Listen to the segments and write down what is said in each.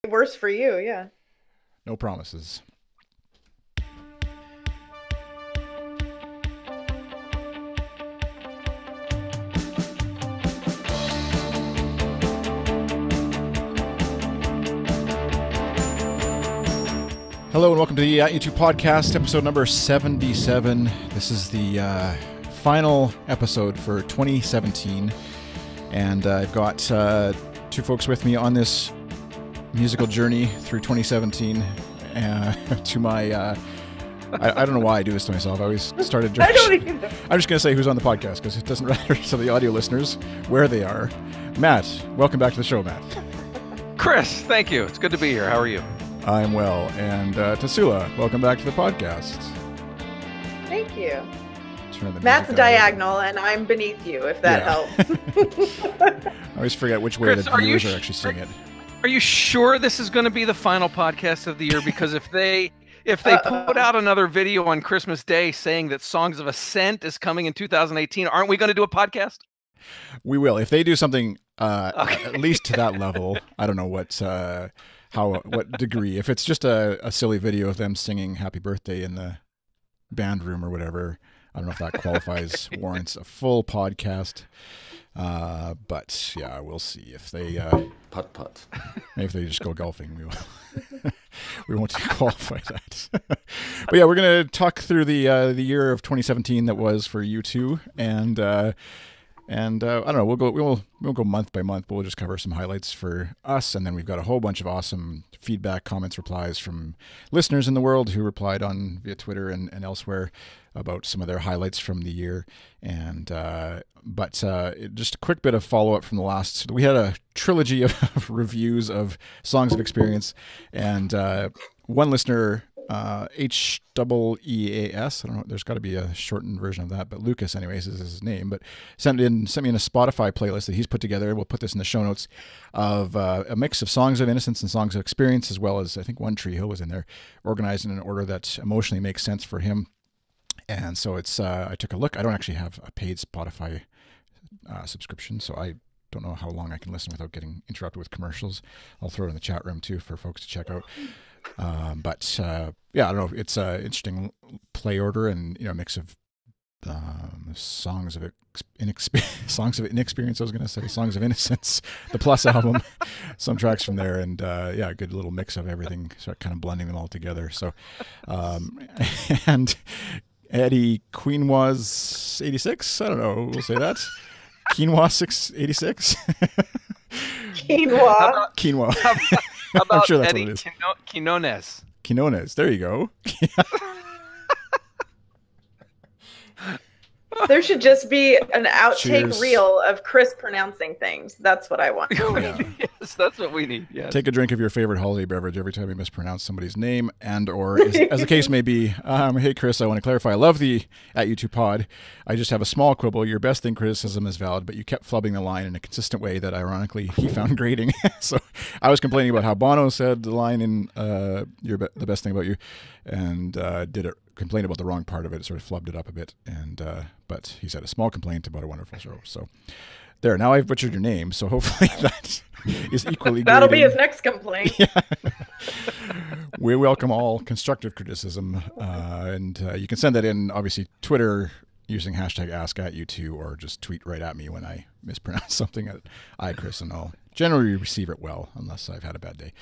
Worse for you, yeah. No promises. Hello and welcome to the YouTube podcast, episode number 77. This is the final episode for 2017, and I've got two folks with me on this musical journey through 2017 to my I don't know why I do this to myself. I always started I don't even know. I'm just going to say who's on the podcast because it doesn't matter to the audio listeners where they are. Matt, welcome back to the show, Matt. Chris, thank you. It's good to be here. How are you? I'm well. And Tassoula, welcome back to the podcast. Thank you. Turn the Matt's music diagonal, and I'm beneath you, if that helps. I always forget which way Chris, the viewers are actually seeing it. Are you sure this is going to be the final podcast of the year? Because if they put out another video on Christmas Day saying that Songs of Ascent is coming in 2018, aren't we going to do a podcast? We will. If they do something Okay. at least to that level, I don't know what degree. If it's just a silly video of them singing Happy Birthday in the band room or whatever, I don't know if that qualifies, warrants a full podcast. But yeah, we'll see if they Putt. maybe if they just go golfing, we won't qualify that. But yeah, we're gonna talk through the year of 2017 that was for you two, and I don't know. We'll go month by month, but we'll just cover some highlights for us, and then we've got a whole bunch of awesome feedback, comments, replies from listeners in the world who replied on via Twitter and elsewhere about some of their highlights from the year. And but just a quick bit of follow up from the last. We had a trilogy of reviews of Songs of Experience, and one listener. HEEAS. I don't know. There's got to be a shortened version of that, but Lucas, anyways, is his name. But sent me in a Spotify playlist that he's put together. We'll put this in the show notes of a mix of Songs of Innocence and Songs of Experience, as well as I think One Tree Hill was in there, organized in an order that emotionally makes sense for him. And so it's. I took a look. I don't actually have a paid Spotify subscription, so I don't know how long I can listen without getting interrupted with commercials. I'll throw it in the chat room too for folks to check out. But yeah, I don't know. It's an interesting play order, and a mix of songs of inexperience. I was going to say Songs of Innocence, the Plus album, some tracks from there, and yeah, a good little mix of everything, sort of kind of blending them all together. So, and Eddie Quinoa's 86. I don't know. We'll say that. Quinoa 686. Quinoa. Quinoa. How I'm about sure that's Eddie what it is. Quinones? Quinones. There you go. There should just be an outtake Cheers. reel of Chris pronouncing things. That's what I want. Yeah. Yes, that's what we need. Yes. Take a drink of your favorite holiday beverage every time you mispronounce somebody's name, and or as the case may be. Hey Chris, I want to clarify. I love the at YouTube pod. I just have a small quibble. Your best thing criticism is valid, but you kept flubbing the line in a consistent way that ironically he found grating. So I was complaining about how Bono said the line in the best thing about you, and complained about the wrong part of it, sort of flubbed it up a bit, and but he said a small complaint about a wonderful show. So there, now I've butchered your name, so hopefully that is equally That'll be grating. his next complaint. Yeah. We welcome all constructive criticism, and you can send that in, obviously, Twitter using hashtag #AskAtYou2, or just tweet right at me when I mispronounce something at Chris, and I'll generally receive it well, unless I've had a bad day.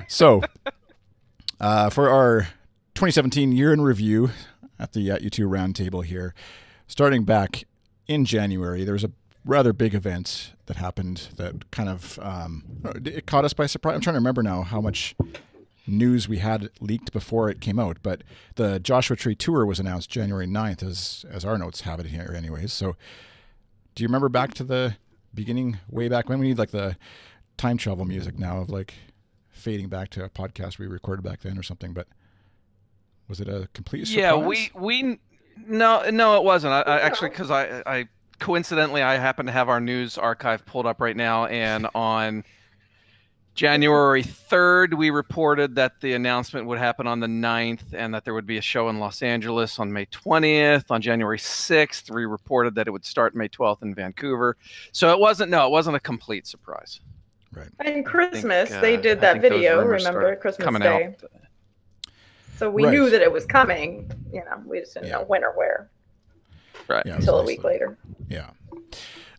So for our 2017 year in review at the U2 roundtable here, starting back in January, there was a rather big event that happened that kind of it caught us by surprise. I'm trying to remember now how much news we had leaked before it came out, but the Joshua Tree tour was announced January 9th, as our notes have it here anyways. So do you remember back to the beginning, way back when? We need like the time travel music now of like fading back to a podcast we recorded back then or something, but was it a complete surprise? Yeah, no, it wasn't. I actually, because I coincidentally, I happen to have our news archive pulled up right now, and on January 3rd, we reported that the announcement would happen on the 9th and that there would be a show in Los Angeles on May 20th. On January 6th, we reported that it would start May 12th in Vancouver. So it wasn't a complete surprise. Right. And Christmas, they did that video, remember, Christmas Day. So we knew that it was coming. You know, we just didn't know when or where. Right. Yeah, until a week later. Yeah.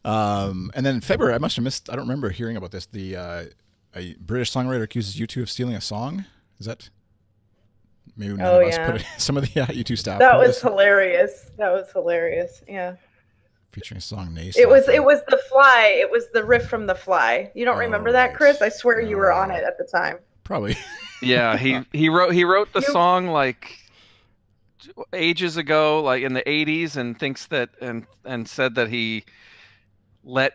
And then in February, I must have missed, I don't remember hearing about this. A British songwriter accuses U2 of stealing a song. Is that? Maybe none of us put it, some of the U2 staff. That was hilarious. That was hilarious. Yeah. Featuring a song Nace. It was The Fly. It was the riff from The Fly. You don't remember that, Chris? I swear you were on it at the time. Probably. Yeah, he wrote the song like ages ago, like in the 80s, and thinks that and said that he let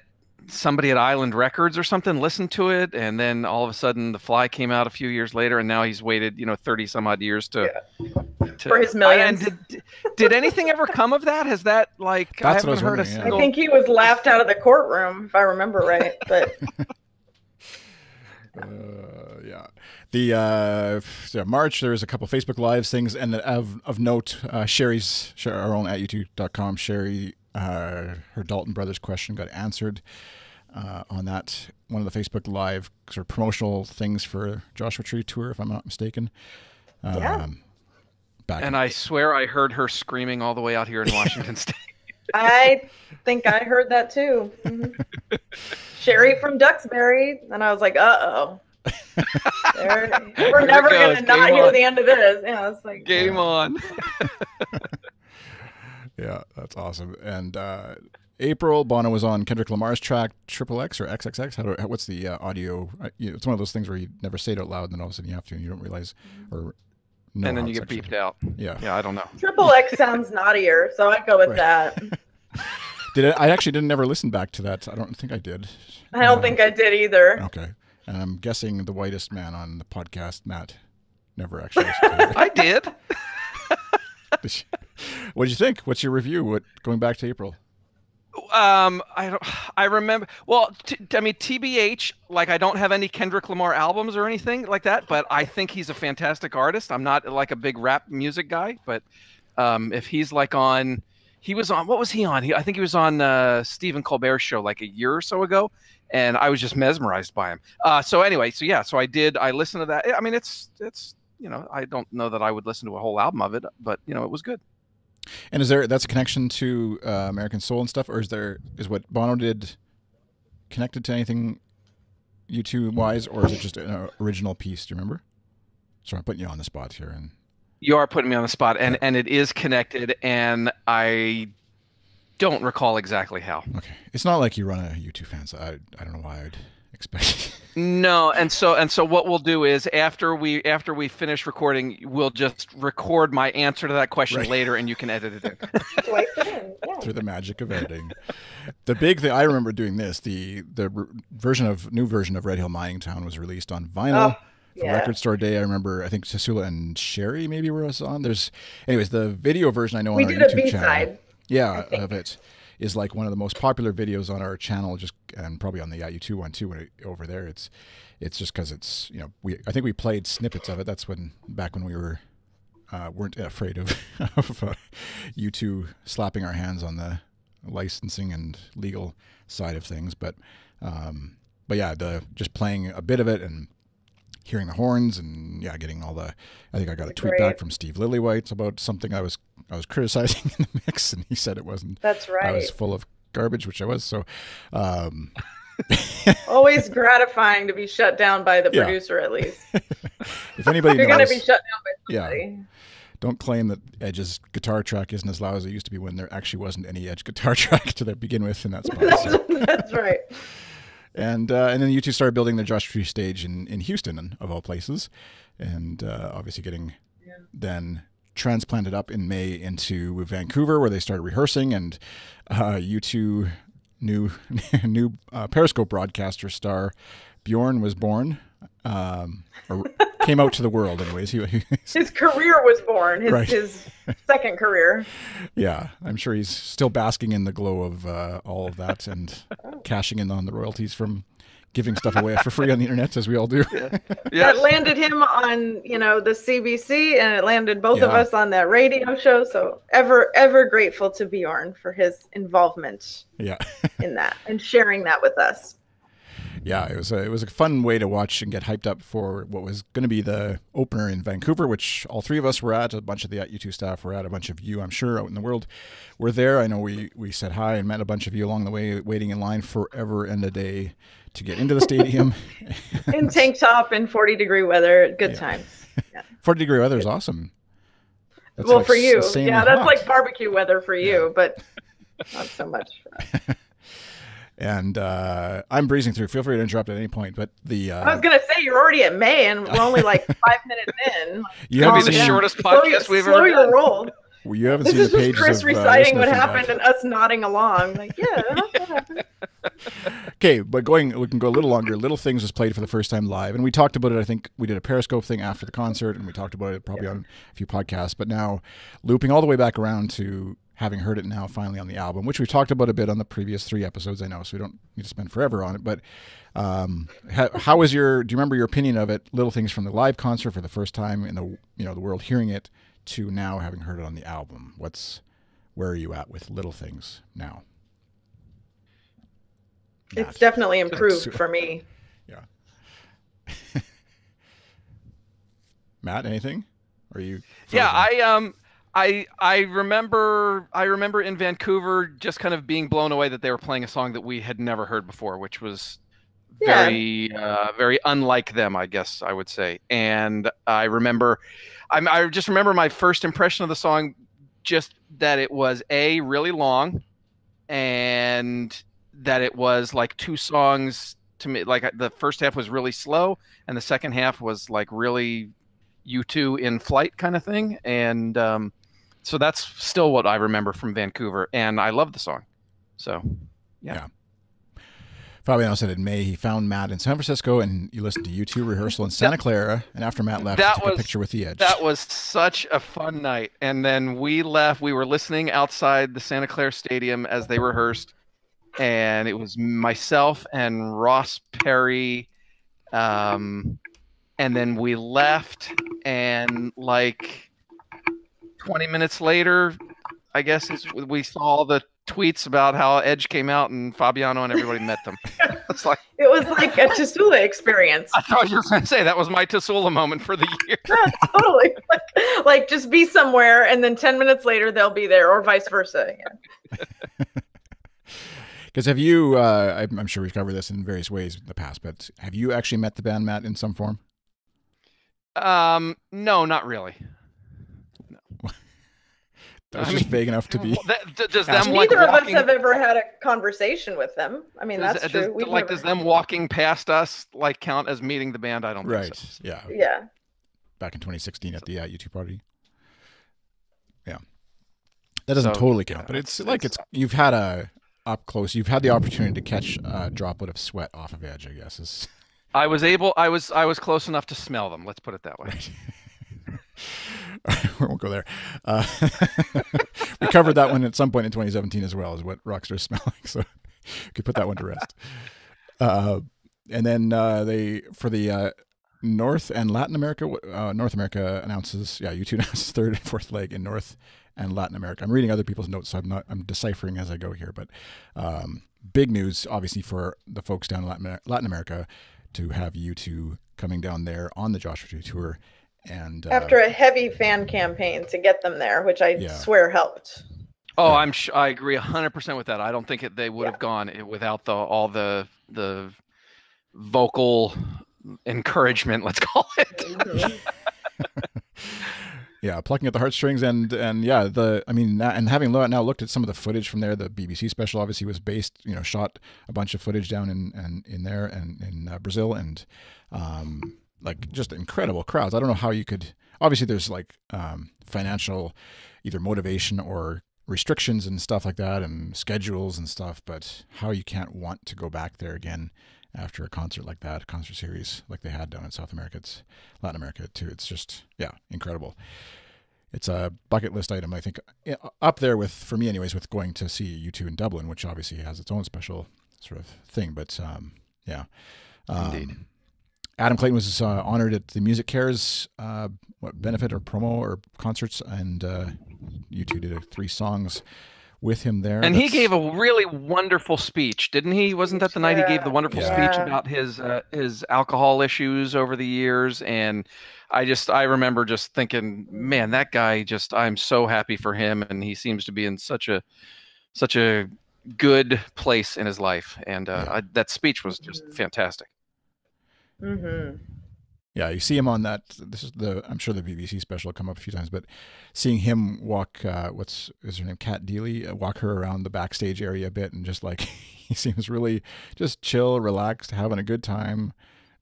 somebody at Island Records or something listen to it, and then all of a sudden The Fly came out a few years later, and now he's waited 30 some odd years to for his millions. Did anything ever come of that? Has that I haven't heard a single... I think he was laughed out of the courtroom, if I remember right. But yeah, the March there was a couple Facebook Lives things, and of note, Sherry's our own @youtube.com. Sherry, her Dalton Brothers question got answered on that one of the Facebook Live sort of promotional things for Joshua Tree tour, if I'm not mistaken. I swear I heard her screaming all the way out here in Washington State. I think I heard that too. Mm-hmm. Sherry from Duxbury, and I was like, "Uh-oh, we're never gonna not hear the end of this." Yeah, it's like game on. Yeah, that's awesome. And April, Bono was on Kendrick Lamar's track XXX or XXX. What's the audio? It's one of those things where you never say it out loud, and then all of a sudden you have to, and you don't realize or. No, and then you get beeped out. Yeah, I don't know. XXX sounds naughtier, so I'd go with that. I actually didn't ever listen back to that. I don't think I did. I don't think I did either. Okay. And I'm guessing the whitest man on the podcast, Matt, never actually listened to it. I did. What did you think? What's your review? Going back to April? I remember. Well, I mean, TBH. I don't have any Kendrick Lamar albums or anything like that, but I think he's a fantastic artist. I'm not a big rap music guy, but if he's on, he was on. What was he on? I think he was on Stephen Colbert's show a year or so ago, and I was just mesmerized by him. So anyway, so I listened to that. I mean, it's I don't know that I would listen to a whole album of it, but it was good. And that's a connection to American Soul and stuff, or is what Bono did connected to anything U2 wise, or is it just an original piece? Do you remember? Sorry, I'm putting you on the spot here, and you are putting me on the spot, and it is connected, and I don't recall exactly how. Okay, it's not like you run a U2 fan, so I don't know why I'd expect. No, and so what we'll do is after we finish recording, we'll just record my answer to that question later, and you can edit it in. Through the magic of editing. The big thing I remember doing this, the new version of Red Hill Mining Town was released on vinyl for Record Store Day. I remember, I think Tassoula and Sherry maybe were on. Anyways, the video version I know on our YouTube channel. Yeah, of it. Is one of the most popular videos on our channel, and probably on the U2 one too. Over there, it's just because it's I think we played snippets of it. That's back when we weren't afraid of U2 slapping our hands on the licensing and legal side of things. But yeah, just playing a bit of it and hearing the horns and getting all the. I think I got a tweet back from Steve Lillywhite about something I was criticizing in the mix, and he said it wasn't. That's right. I was full of garbage, which I was. So, always gratifying to be shut down by the producer, at least. If anybody you're knows, going to be shut down by somebody. Yeah. Don't claim that Edge's guitar track isn't as loud as it used to be when there actually wasn't any Edge guitar track to begin with in that spot. That's right. And then U2 started building their Joshua Tree stage in Houston, of all places, and obviously getting then transplanted up in May into Vancouver, where they started rehearsing, and U2 new Periscope broadcaster star Bjorn was born, or came out to the world anyways. His career was born, his second career. Yeah, I'm sure he's still basking in the glow of all of that and cashing in on the royalties from giving stuff away for free on the internet, as we all do. That landed him on, the CBC, and it landed both of us on that radio show. So ever grateful to Bjorn for his involvement in that and sharing that with us. Yeah, it was a fun way to watch and get hyped up for what was going to be the opener in Vancouver, which all three of us were at. A bunch of the U2 staff were at. A bunch of you, I'm sure, out in the world were there. I know we said hi and met a bunch of you along the way, waiting in line forever and a day to get into the stadium. In tank top in 40-degree weather, good times. Yeah. 40-degree weather is awesome. That's well, like for you, yeah, that's hot. Like barbecue weather for you, but not so much. And I'm breezing through. Feel free to interrupt at any point. But I was going to say, you're already at May, and we're only like 5 minutes in. You haven't seen the shortest podcast we've ever done. Slow your roll. Well, you haven't seen the pages. This is just Chris reciting what happened and us nodding along. Like, yeah, that's what happened. Okay, but we can go a little longer. Little Things was played for the first time live, and we talked about it. I think we did a Periscope thing after the concert, and we talked about it probably on a few podcasts. But now, looping all the way back around to having heard it now finally on the album, which we've talked about a bit on the previous 3 episodes, I know, so we don't need to spend forever on it. But how was do you remember your opinion of it? Little Things from the live concert for the first time in the world hearing it to now having heard it on the album. Where are you at with Little Things now? It's definitely improved for me. Yeah. Matt, anything? Are you frozen? Yeah, I remember in Vancouver just kind of being blown away that they were playing a song that we had never heard before, which was very unlike them, I guess I would say. And I just remember my first impression of the song, just that it was really long, and that it was like 2 songs to me. Like the first half was really slow, and the second half was like really U2 in flight kind of thing. And so that's still what I remember from Vancouver, and I love the song. So, yeah. Fabiano said in May he found Matt in San Francisco, and you listened to U2 rehearsal in Santa Clara, and after Matt left, he took a picture with The Edge. That was such a fun night. And then we left. We were listening outside the Santa Clara Stadium as they rehearsed, and it was myself and Ross Perry, and then we left, and like 20 minutes later, I guess we saw the tweets about how Edge came out and Fabiano and everybody met them. It was like a Tassoula experience. I thought you were going to say that was my Tassoula moment for the year. Yeah, totally. Like just be somewhere, and then 10 minutes later they'll be there, or vice versa. Yeah. Because have you, I'm sure we've covered this in various ways in the past, but have you actually met the band, Matt, in some form? No, not really. No. That's just vague enough to be. Neither of us have ever had a conversation with them. I mean, that's true. Does them walking past us like count as meeting the band? I don't think so. Yeah. Yeah. Back in 2016 at the U2 party. Yeah. That doesn't totally count, but you've had up close. You've had the opportunity to catch a droplet of sweat off of Edge, I guess. I was close enough to smell them. Let's put it that way. Right. We won't go there. We covered that one at some point in 2017 as well, as what Rockstar's smelling. So we could put that one to rest. And then for the North and Latin America, North America announces, U2 announces 3rd and 4th leg in North and Latin America. I'm reading other people's notes, so I'm deciphering as I go here. But big news, obviously, for the folks down in Latin America to have U2 coming down there on the Joshua Tree tour. And after a heavy fan campaign to get them there, which I swear helped. Oh, I agree 100% with that. I don't think they would have gone without all the vocal encouragement, let's call it. Mm-hmm. Yeah, plucking at the heartstrings, and having now looked at some of the footage from there, the BBC special obviously was based, shot a bunch of footage down in there and in Brazil, and like just incredible crowds. I don't know how you could. Obviously, there's like financial either motivation or restrictions and stuff like that, and schedules and stuff. But how you can't want to go back there again after a concert like that, a concert series like they had down in South America, it's Latin America too. It's just incredible. It's a bucket list item, I think, up there with, for me anyways, with going to see U2 in Dublin, which obviously has its own special sort of thing. But Indeed. Adam Clayton was honored at the Music Cares benefit or promo or concerts, and U2 did 3 songs with him there. And he gave a really wonderful speech, didn't he? Wasn't that the night he gave the wonderful speech about his alcohol issues over the years? And I remember just thinking, man, that guy I'm so happy for him, and he seems to be in such a good place in his life. And that speech was just fantastic. Mm-hmm. Yeah, you see him on that. This is I'm sure the BBC special will come up a few times, but seeing him walk, what's is her name, Kat Deely, walk her around the backstage area a bit, and just like he seems really just chill, relaxed, having a good time,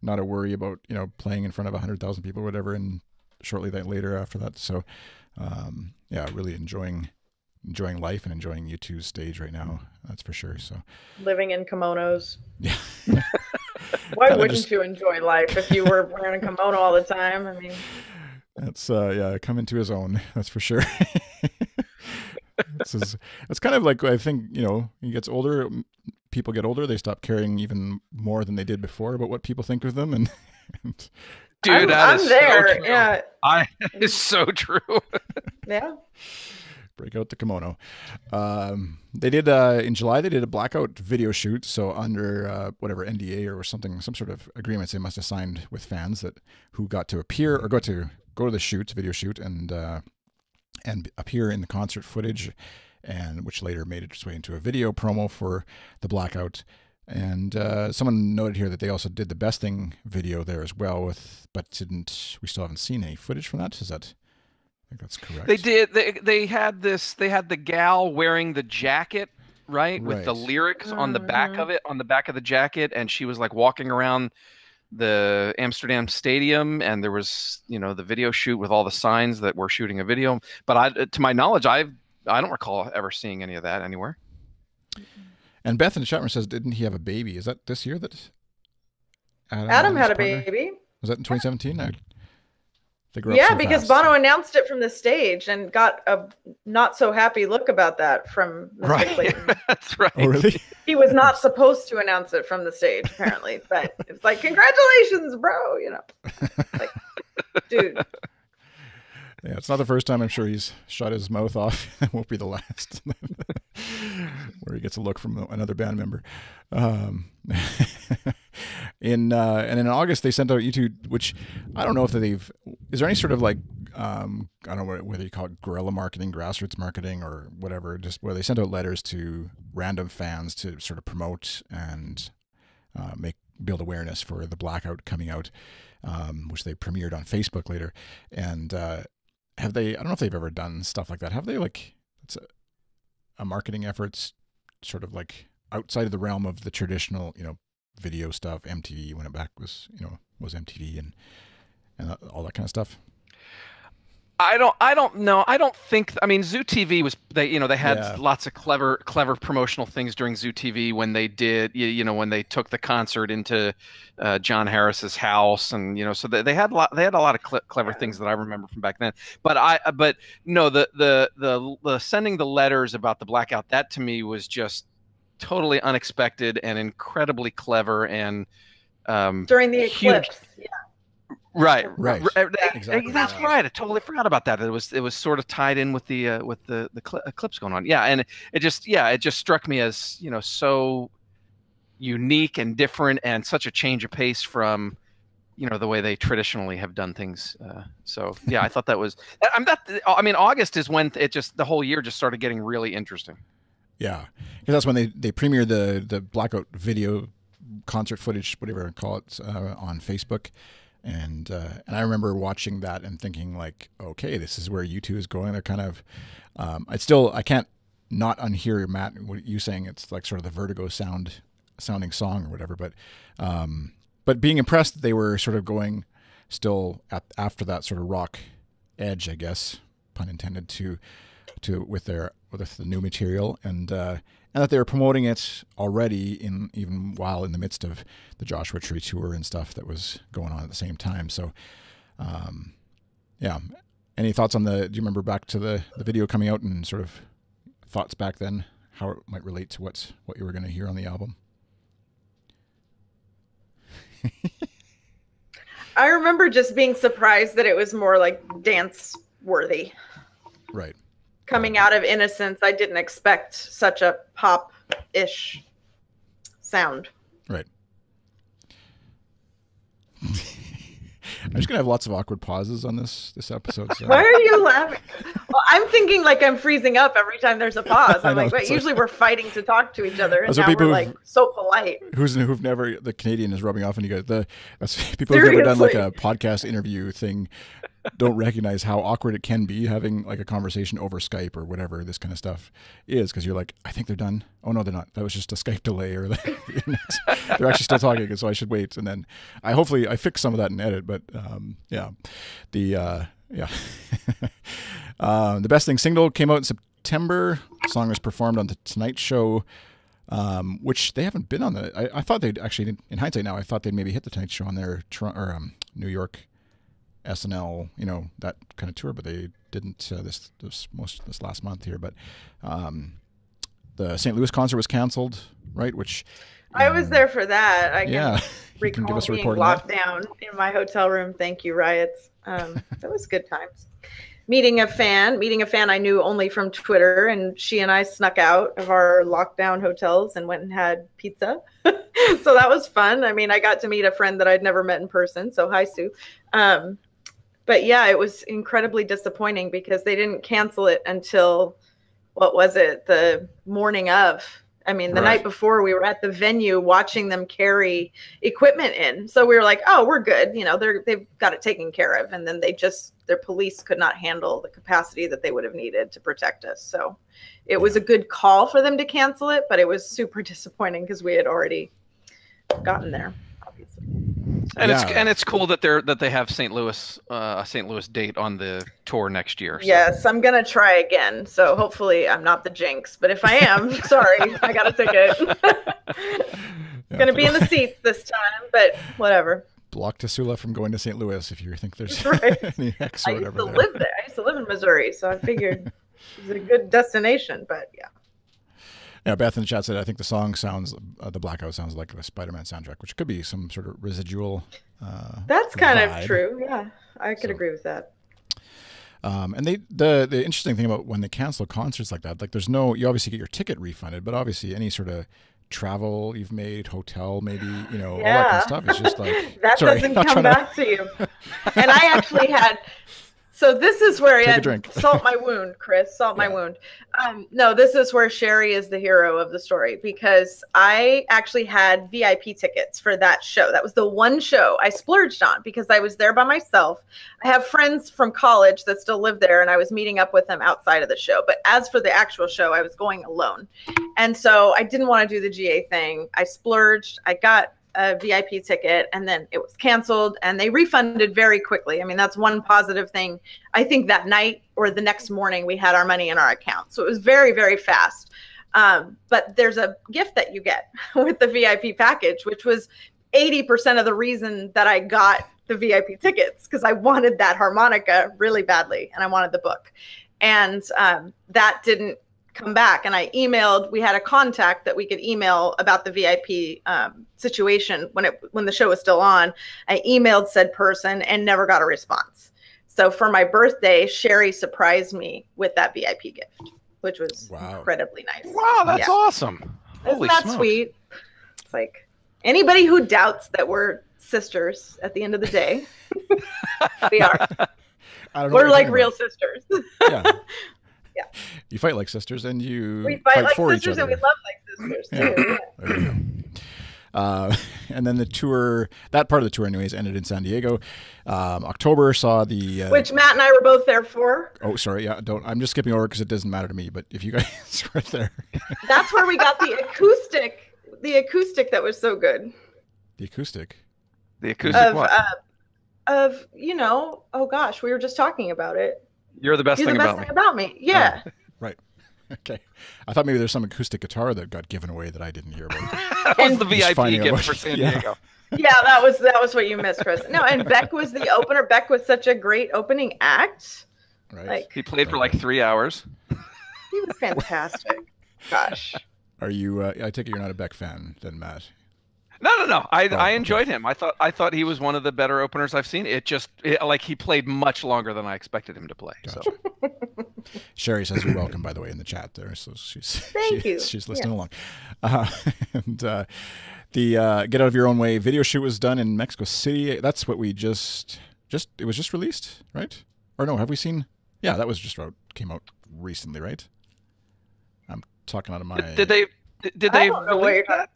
not a worry about playing in front of 100,000 people or whatever. And shortly later after that, so yeah, really enjoying life and enjoying U2's stage right now. That's for sure. So living in kimonos. Yeah. Why wouldn't you enjoy life if you were wearing a kimono all the time? I mean, that's coming to his own. That's for sure. It's kind of like, I think, he gets older, people get older, they stop caring even more than they did before about what people think of them. And dude, I'm there. So true. Yeah. It's so true. Yeah. Break out the kimono. They did in July. They did a blackout video shoot. So under whatever NDA or something, some sort of agreements they must have signed with fans who got to appear or go to the video shoot, and appear in the concert footage, and which later made its way into a video promo for the blackout. And someone noted here that they also did the Best Thing video there as well, but we still haven't seen any footage from that. Is that? I think that's correct. They did. They had the gal wearing the jacket, right, with the lyrics on the back of it, on the back of the jacket, and she was like walking around the Amsterdam Stadium, and there was the video shoot with all the signs that we're shooting a video. But to my knowledge, I don't recall ever seeing any of that anywhere. And Beth in the chat room says, didn't he have a baby? Is that this year that Adam had a baby? Was that in 2017? Yeah, because Bono announced it from the stage and got a not so happy look about that from Mr. Clayton. That's right. Oh, really? He was not supposed to announce it from the stage, apparently. But it's like, congratulations, bro. Like, dude. Yeah, it's not the first time I'm sure he's shut his mouth off. It won't be the last. Where he gets a look from another band member. And in August they sent out YouTube, which I don't know if is there any sort of like I don't know whether you call it guerrilla marketing, grassroots marketing, or whatever, just where they sent out letters to random fans to sort of promote and build awareness for the blackout coming out, which they premiered on Facebook later. And I don't know if they've ever done stuff like that. Have they? Like, it's a marketing efforts sort of like outside of the realm of the traditional, video stuff. MTV, when it back was MTV and all that kind of stuff. I don't know. I don't think. I mean, Zoo TV was they had lots of clever promotional things during Zoo TV when they did when they took the concert into John Harris's house, and so they had a lot of clever things that I remember from back then. But no, the sending the letters about the blackout, that to me was just totally unexpected and incredibly clever, and during the eclipse. Yeah. Right. Exactly. That's right. I totally forgot about that. It was sort of tied in with the eclipse going on. Yeah, and it just struck me as so unique and different, and such a change of pace from the way they traditionally have done things. So yeah, I thought that was. I mean, August is when the whole year just started getting really interesting. Yeah, because that's when they premiered the blackout video concert footage, whatever you call it, on Facebook. And I remember watching that and thinking like, okay, this is where U2 is going. They're kind of, I can't not unhear Matt, what you saying. It's like sort of the Vertigo sounding song or whatever. But being impressed that they were sort of going still after that sort of rock edge, I guess, pun intended, to with the new material, and that they were promoting it already even while in the midst of the Joshua Tree tour and stuff that was going on at the same time. So, yeah. Any thoughts on do you remember back to the video coming out and sort of thoughts back then, how it might relate to what you were going to hear on the album? I remember just being surprised that it was more like dance worthy. Right. coming out of Innocence, I didn't expect such a pop-ish sound. Right. I'm just gonna have lots of awkward pauses on this episode. So. Why are you laughing? Well, I'm thinking like I'm freezing up every time there's a pause. I'm like, but usually we're fighting to talk to each other, and now we're like so polite. Who've never, the Canadian is rubbing off on you guys. That's people who've never done like a podcast interview thing don't recognize how awkward it can be having like a conversation over Skype or whatever this kind of stuff is, because you're like, I think they're done. Oh no, they're not. That was just a Skype delay, or like, they're actually still talking, and so I should wait. And then hopefully I fix some of that in edit. But the Best Thing single came out in September. The song was performed on the Tonight Show, which they haven't been on. I thought they'd actually, in hindsight now, I thought they'd maybe hit the Tonight Show on their New York SNL, that kind of tour, but they didn't this last month here. But the St. Louis concert was canceled, right? Which I was there for that. I can recall give us a being report locked down in my hotel room. Thank you, Riots. That was good times. Meeting a fan I knew only from Twitter, and she and I snuck out of our lockdown hotels and went and had pizza. So that was fun. I mean, I got to meet a friend that I'd never met in person. So hi, Sue. But yeah, it was incredibly disappointing because they didn't cancel it until, what was it, the morning of. I mean, the night before, we were at the venue watching them carry equipment in. So we were like, oh, we're good. They've got it taken care of. And then their police could not handle the capacity that they would have needed to protect us. So it was a good call for them to cancel it, but it was super disappointing because we had already gotten there, obviously. And it's cool that they have St. Louis a St. Louis date on the tour next year. So. Yes, I'm gonna try again. So hopefully I'm not the jinx, but if I am, sorry, I got a ticket. Gonna be in the seats this time, but whatever. Block Tassoula from going to St. Louis if you think there's any X or whatever. I used to live in Missouri, so I figured it's a good destination. But yeah. Yeah, Beth in the chat said, I think the song sounds, the Blackout sounds like the Spider-Man soundtrack, which could be some sort of residual That's kind of true. Yeah, I could agree with that. And the interesting thing about when they cancel concerts like that, like there's no, you obviously get your ticket refunded, but obviously any sort of travel you've made, hotel maybe, all that kind of stuff. It's just like, that doesn't come back to you. And I actually had... So this is where salt my wound, Chris, my wound. No, this is where Sherry is the hero of the story, because I actually had VIP tickets for that show. That was the one show I splurged on because I was there by myself. I have friends from college that still live there, and I was meeting up with them outside of the show. But as for the actual show, I was going alone. And so I didn't want to do the GA thing. I splurged. I got a VIP ticket, and then it was canceled, and they refunded very quickly. I mean, that's one positive thing. I think that night or the next morning we had our money in our account. So it was very, very fast. But there's a gift that you get with the VIP package, which was 80% of the reason that I got the VIP tickets, because I wanted that harmonica really badly, and I wanted the book. And that didn't come back, and I emailed. We had a contact that we could email about the VIP situation when the show was still on. I emailed said person and never got a response. So for my birthday, Sherry surprised me with that VIP gift, which was incredibly nice. Wow, that's awesome! Isn't that sweet? It's like anybody who doubts that we're sisters at the end of the day, we are. We're like real sisters. Yeah. Yeah. You fight like sisters, and we fight like for sisters, each other. And we love like sisters too. Yeah. There you go. And then the tour, that part of the tour, anyways, ended in San Diego. October saw the which Matt and I were both there for. Oh, sorry, yeah, I'm just skipping over because it doesn't matter to me. But if you guys were there, that's where we got the acoustic. The acoustic that was so good. The acoustic. The acoustic. Oh gosh, we were just talking about it. You're the best thing about me. Yeah. Right. Okay. I thought maybe there's some acoustic guitar that got given away that I didn't hear about. That was the VIP gift for San Diego. Yeah, that was what you missed, Chris. No, and Beck was the opener. Beck was such a great opening act. Right. He played for like 3 hours. He was fantastic. Gosh. Are you? I take it you're not a Beck fan, then, Matt. No. I enjoyed him. I thought he was one of the better openers I've seen. He played much longer than I expected him to play. Gotcha. So. Sherry says you're welcome, by the way, in the chat there. So she's listening along. And the Get Out of Your Own Way video shoot was done in Mexico City. That's what we just it was just released, right? Or no, have we seen? Yeah, that was just came out recently, right? I'm talking out of my. Did they release that?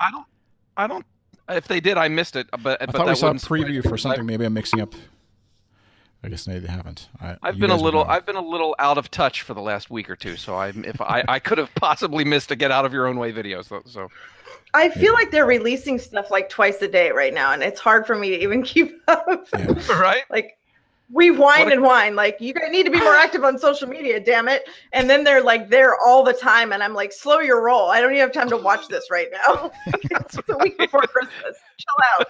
I don't. If they did, I missed it. But I thought we saw a preview for something. Maybe I'm mixing up. I guess maybe they haven't. I've been a little out of touch for the last week or two, so I could have possibly missed a Get Out of Your Own Way video. So I feel like they're releasing stuff like twice a day right now, and it's hard for me to even keep up. Yeah. Right? Like we whine and whine, like you guys need to be more active on social media, damn it. And then they're like there all the time, and I'm like, slow your roll. I don't even have time to watch this right now. It's a week before Christmas. Chill out.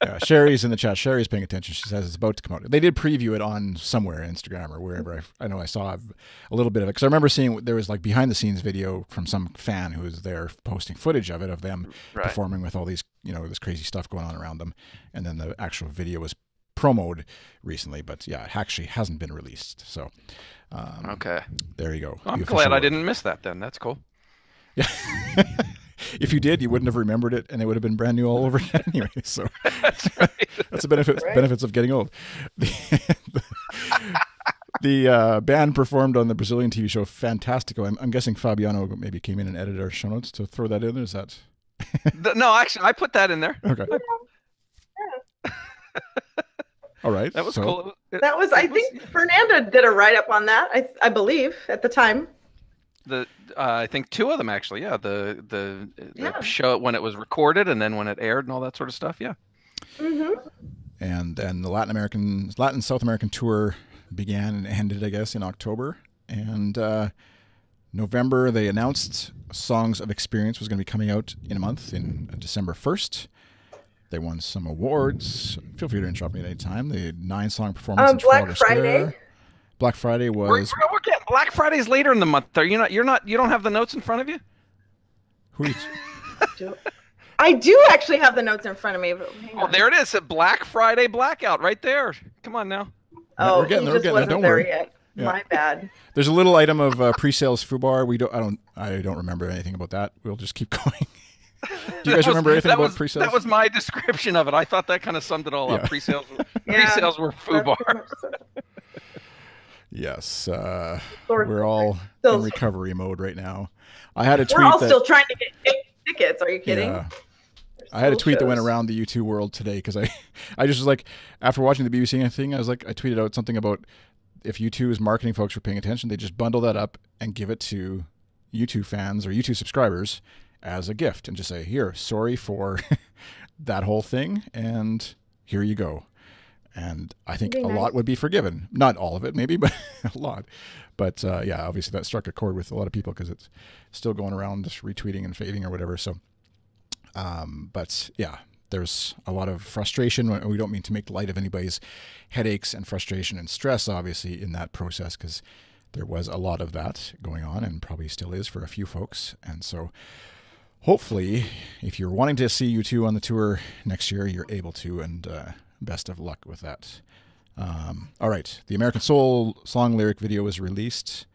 Yeah, Sherry's in the chat. Sherry's paying attention. She says it's about to come out. They did preview it on somewhere, Instagram or wherever. I know I saw a little bit of it because I remember seeing there was like behind the scenes video from some fan who was there posting footage of it, of them performing with all these, this crazy stuff going on around them. And then the actual video was promoted recently, but yeah, it actually hasn't been released. So, okay, there you go. Well, I'm glad I didn't miss that then. That's cool. Yeah. If you did, you wouldn't have remembered it, and it would have been brand new all over again anyway. So that's the benefits of getting old. The band performed on the Brazilian TV show Fantástico. I'm guessing Fabiano maybe came in and edited our show notes to throw that in. Is that? No, actually, I put that in there. Okay. All right. That was cool. I think Fernanda did a write-up on that, I believe, at the time. I think two of them actually, yeah. The show when it was recorded and then when it aired and all that sort of stuff, yeah. Mm-hmm. And then the Latin South American tour began and ended, I guess, in October. And November they announced Songs of Experience was going to be coming out in a month, in December 1st. They won some awards. Feel free to interrupt me at any time. They had 9-song performance in Black Friday. Square. Black Friday was. We're getting Black Friday's later in the month. You don't have the notes in front of you? I do actually have the notes in front of me. But there it is. A Black Friday blackout right there. Come on now. Oh, we're getting there. Don't worry. Yet. Yeah. My bad. There's a little item of pre-sales foobar. I don't remember anything about that. We'll just keep going. Do you guys remember anything about pre-sales? That was my description of it. I thought that kind of summed it all up. Pre-sales were foobar. Yes, we're all in recovery mode right now. I had a tweet. We're all still trying to get tickets. Are you kidding? Yeah. I had a tweet that went around the U2 world today because I just was like, after watching the BBC thing, I tweeted out something about if U2's marketing folks were paying attention, they just bundle that up and give it to U2 fans or U2 subscribers as a gift and just say, here, sorry for that whole thing, and here you go. And I think a lot would be forgiven. Not all of it, maybe, but a lot. But yeah, obviously that struck a chord with a lot of people because it's still going around just retweeting and faving or whatever. So, but yeah, there's a lot of frustration. We don't mean to make light of anybody's headaches and frustration and stress, obviously, in that process, because there was a lot of that going on and probably still is for a few folks. And so hopefully, if you're wanting to see U2 on the tour next year, you're able to, and best of luck with that. All right. The American Soul song lyric video was released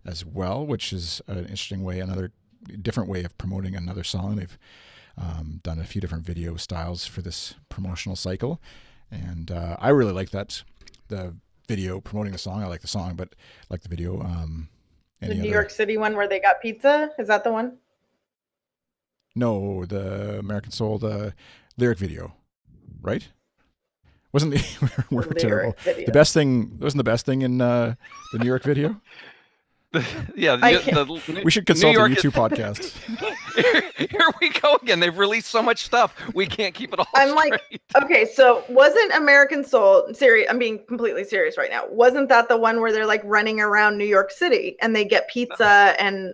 as well, which is an interesting way, another different way of promoting another song. They've done a few different video styles for this promotional cycle. And I really like that, the video promoting the song. I like the song, but I like the video. The New York City one where they got pizza? Is that the one? No, the American Soul, the lyric video, right? Wasn't we're terrible. Video. The best thing wasn't the best thing in the New York video. We should consult a U2 podcast. Here we go again. They've released so much stuff. We can't keep it all I'm straight. Like, okay, so wasn't American Soul serious? I'm being completely serious right now. Wasn't that the one where they're like running around New York City and they get pizza and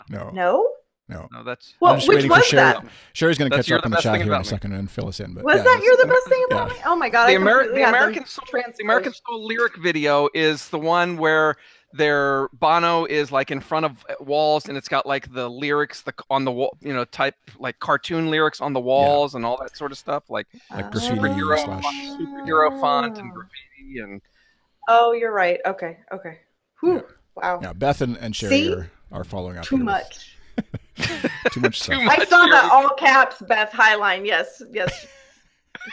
no? No, that's which was that? Sherry's going to catch up in the chat here in a second and fill us in. But was that you're the best thing about me? Oh my god! The American Soul lyric video is the one where Bono is like in front of walls and it's got like the lyrics on the wall, type like cartoon lyrics on the walls and all that sort of stuff, like graffiti superhero font and graffiti and. Oh, you're right. Okay. Whew. Wow. Yeah, Beth and Sherry are following up. Too much. Too much stuff. I saw the all caps Beth highline. Yes.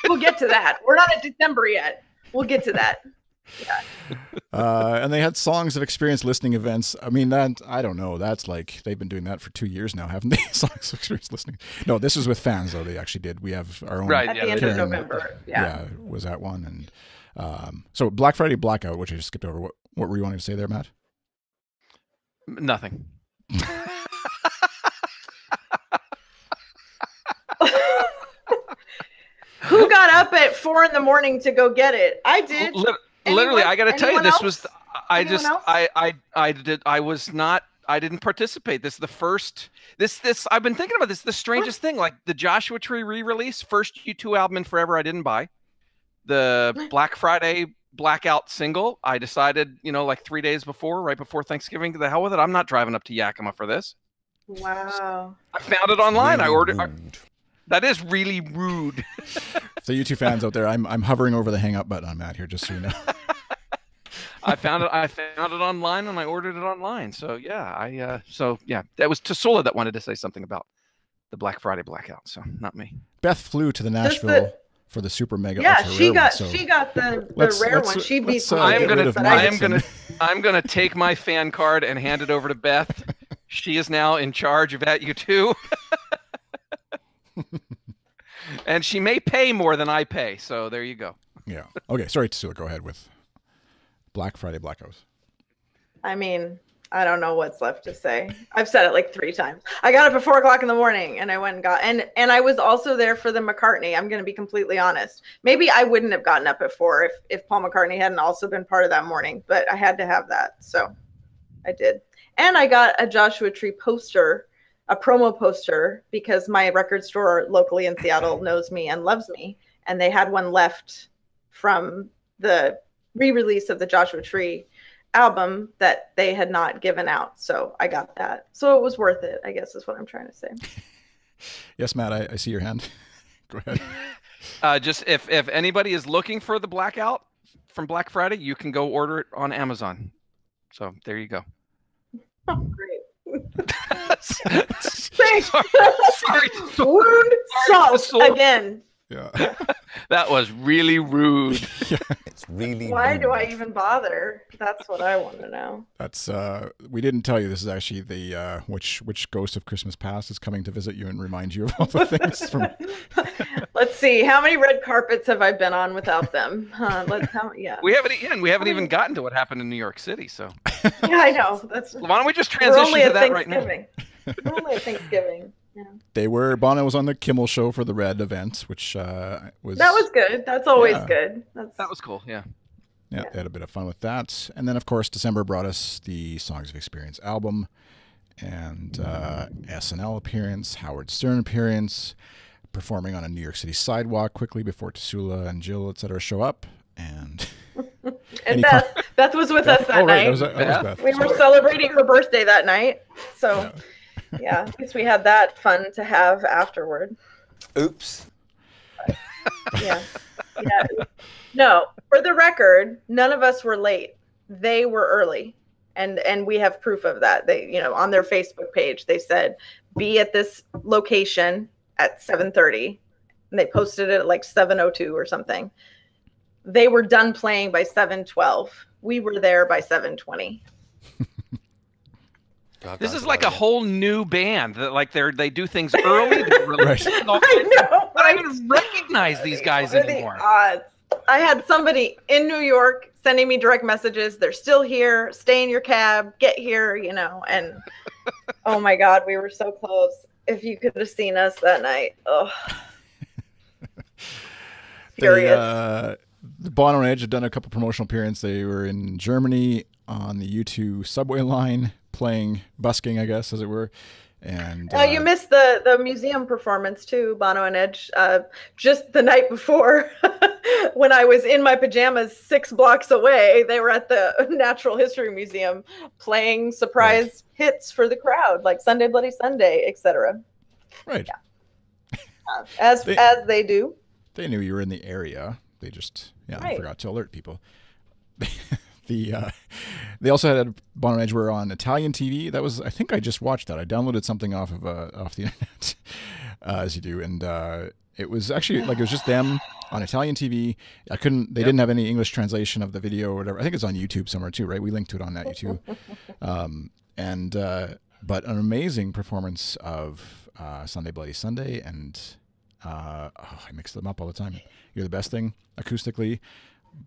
We'll get to that. We're not at December yet. We'll get to that. Yeah. And they had songs of experience listening events. I mean, that, I don't know. That's like, they've been doing that for 2 years now, haven't they? Songs of experience listening. No, this was with fans, though. They actually did. We have our own. At the end of November. Yeah, was that one. And so Black Friday Blackout, which I just skipped over. What were you wanting to say there, Matt? Nothing. Who got up at 4 a.m. to go get it? I did. Literally, I got to tell you, this was. I didn't participate. This is the first. This I've been thinking about this. The strangest thing, like the Joshua Tree re-release, first U2 album in forever. I didn't buy the Black Friday Blackout single. I decided, like 3 days before, right before Thanksgiving, to the hell with it. I'm not driving up to Yakima for this. Wow. I found it online. Really I ordered. That is really rude. So you two fans out there, I'm hovering over the hang up button on Matt here, just so you know. I found it online and I ordered it online. So yeah, that was Tassoula that wanted to say something about the Black Friday Blackout. So not me. Beth flew to the Nashville for the super mega. Yeah, she got the rare one. She beat. I'm gonna take my fan card and hand it over to Beth. She is now in charge of At U2. And she may pay more than I pay, so there you go. Yeah. Okay. Sorry, Tassoula. Go ahead with Black Friday Blackouts. I mean, I don't know what's left to say. I've said it like 3 times. I got up at 4 o'clock in the morning, and I went and got and I was also there for the McCartney. I'm going to be completely honest. Maybe I wouldn't have gotten up at 4 if Paul McCartney hadn't also been part of that morning, but I had to have that, so I did. And I got a Joshua Tree poster. A promo poster, because my record store locally in Seattle knows me and loves me. And they had one left from the re-release of the Joshua Tree album that they had not given out. So I got that. So it was worth it, I guess is what I'm trying to say. Yes, Matt, I see your hand. Go ahead. Just if anybody is looking for the Blackout from Black Friday, you can go order it on Amazon. So there you go. Oh, great. Sorry. Wound salt again. Yeah. That was really rude. Yeah. It's really Why rude. do I even bother? That's what I want to know. That's we didn't tell you this is actually the which ghost of Christmas past is coming to visit you and remind you of all the things from. Let's see, how many red carpets have I been on without them? We haven't even gotten to what happened in New York City, so. Yeah, I know. Why don't we just transition to that right now? We're only at Thanksgiving. Yeah. Bono was on the Kimmel show for the Red event, which that was good. That's always good. That was cool. Yeah. Yeah, they had a bit of fun with that. And then, of course, December brought us the Songs of Experience album and SNL appearance, Howard Stern appearance, performing on a New York City sidewalk quickly before Tassoula and Jill, etc., show up. And Beth was with us that night. That was Beth. We were celebrating her birthday that night. So, yeah, at least we had that fun to have afterward. Oops. Yeah. No, for the record, none of us were late. They were early. And we have proof of that. They, on their Facebook page, they said, be at this location at 7:30. And they posted it at like 7:02 or something. They were done playing by 7:12. We were there by 7:20. This is like a whole new band that they do things early. Right. I know. I don't even recognize these guys anymore. The odds. I had somebody in New York sending me direct messages. They're still here. Stay in your cab. Get here, and oh my God, we were so close. If you could have seen us that night. Oh. Furious. The Bono and Edge have done a couple promotional appearances. They were in Germany on the U2 subway line, busking, I guess, as it were. And you missed the museum performance too, Bono and Edge. Just the night before, when I was in my pajamas 6 blocks away, they were at the Natural History Museum playing surprise hits for the crowd, like Sunday Bloody Sunday, etc. Right. Yeah. As they do. They knew you were in the area. They just forgot to alert people. They also had Bono and Edge were on Italian TV. That was, I think I just watched that. I downloaded something off the internet, as you do, and it was actually like it was just them on Italian TV. I couldn't. They didn't have any English translation of the video or whatever. I think it's on YouTube somewhere too, right? We linked to it on that YouTube. But an amazing performance of Sunday Bloody Sunday, and I mix them up all the time. You're the Best Thing acoustically,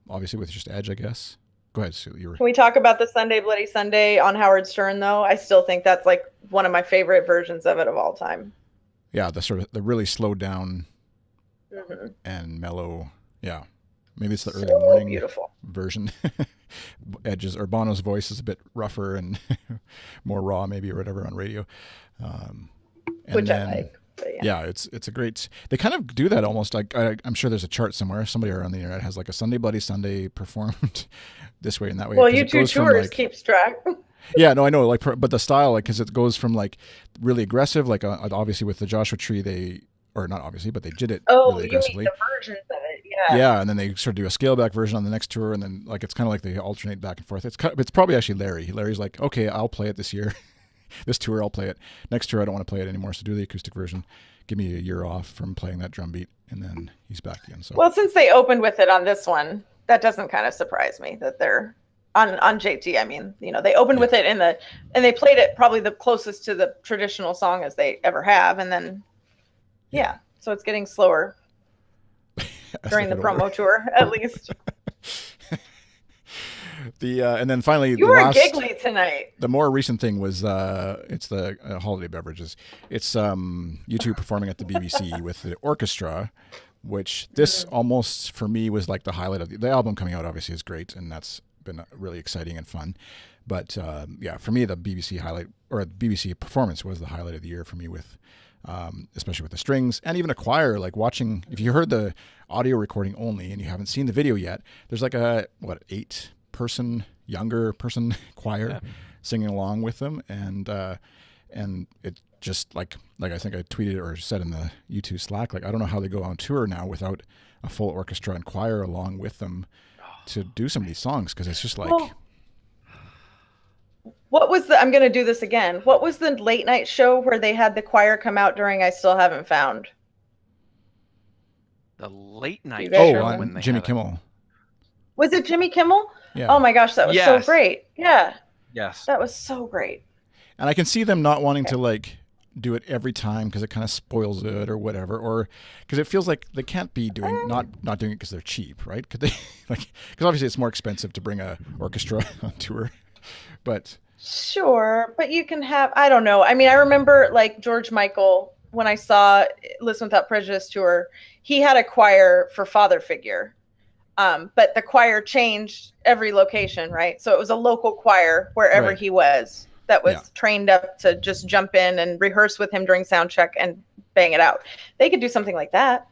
obviously with just Edge, I guess. Go ahead, Sue. Can we talk about the Sunday Bloody Sunday on Howard Stern though? I still think that's like one of my favorite versions of it of all time. Yeah, the really slowed down and mellow. Yeah, maybe it's the early morning version. Edge's or Bono's voice is a bit rougher and more raw, maybe, or whatever on radio. Which I like. Yeah, it's a great. They kind of do that almost like I'm sure there's a chart somewhere. Somebody around the internet has like a Sunday Bloody Sunday performed this way and that way. Well, U2 Tours keeps track. Yeah, no, I know. Like, but the style, like, because it goes from like really aggressive, like obviously with the Joshua Tree, or not obviously, but they did it really aggressively. You mean the versions of it, yeah. Yeah, and then they sort of do a scale back version on the next tour, and then like it's kind of like they alternate back and forth. It's probably actually Larry. Larry's like, okay, I'll play it this year. This tour I'll play it. Next tour I don't want to play it anymore, so do the acoustic version. Give me a year off from playing that drum beat, and then he's back again. So well, since they opened with it on this one, that doesn't kind of surprise me that they're on JT. I mean, they opened with it and they played it probably the closest to the traditional song as they ever have, and then so it's getting slower during the promo tour, at least. And then finally, you were giggly tonight. The more recent thing was it's the holiday beverages. It's U2 performing at the BBC with the orchestra, which this almost for me was like the highlight of the album coming out. Obviously, is great, and that's been really exciting and fun. But for me, the BBC highlight or the BBC performance was the highlight of the year for me, with especially with the strings and even a choir. Like watching, if you heard the audio recording only and you haven't seen the video yet, there's like a 8-person younger person choir singing along with them, and it just like I think I tweeted or said in the U2 Slack, like I don't know how they go on tour now without a full orchestra and choir along with them to do some of these songs, because it's just like what was I'm gonna do this again, what was the late night show where they had the choir come out during I Still Haven't Found? The late night show on Jimmy Kimmel. Was it Jimmy Kimmel? Yeah. Oh my gosh, that was so great. Yeah. Yes. That was so great. And I can see them not wanting to like do it every time because it kind of spoils it or whatever, or because it feels like they can't be doing not doing it because they're cheap, right? Could they because obviously it's more expensive to bring a orchestra on tour, but sure, but you can have, I don't know. I mean, I remember like George Michael, when I saw Listen Without Prejudice tour, he had a choir for Father Figure. But the choir changed every location, right? So it was a local choir wherever he was that was trained up to just jump in and rehearse with him during sound check and bang it out. They could do something like that.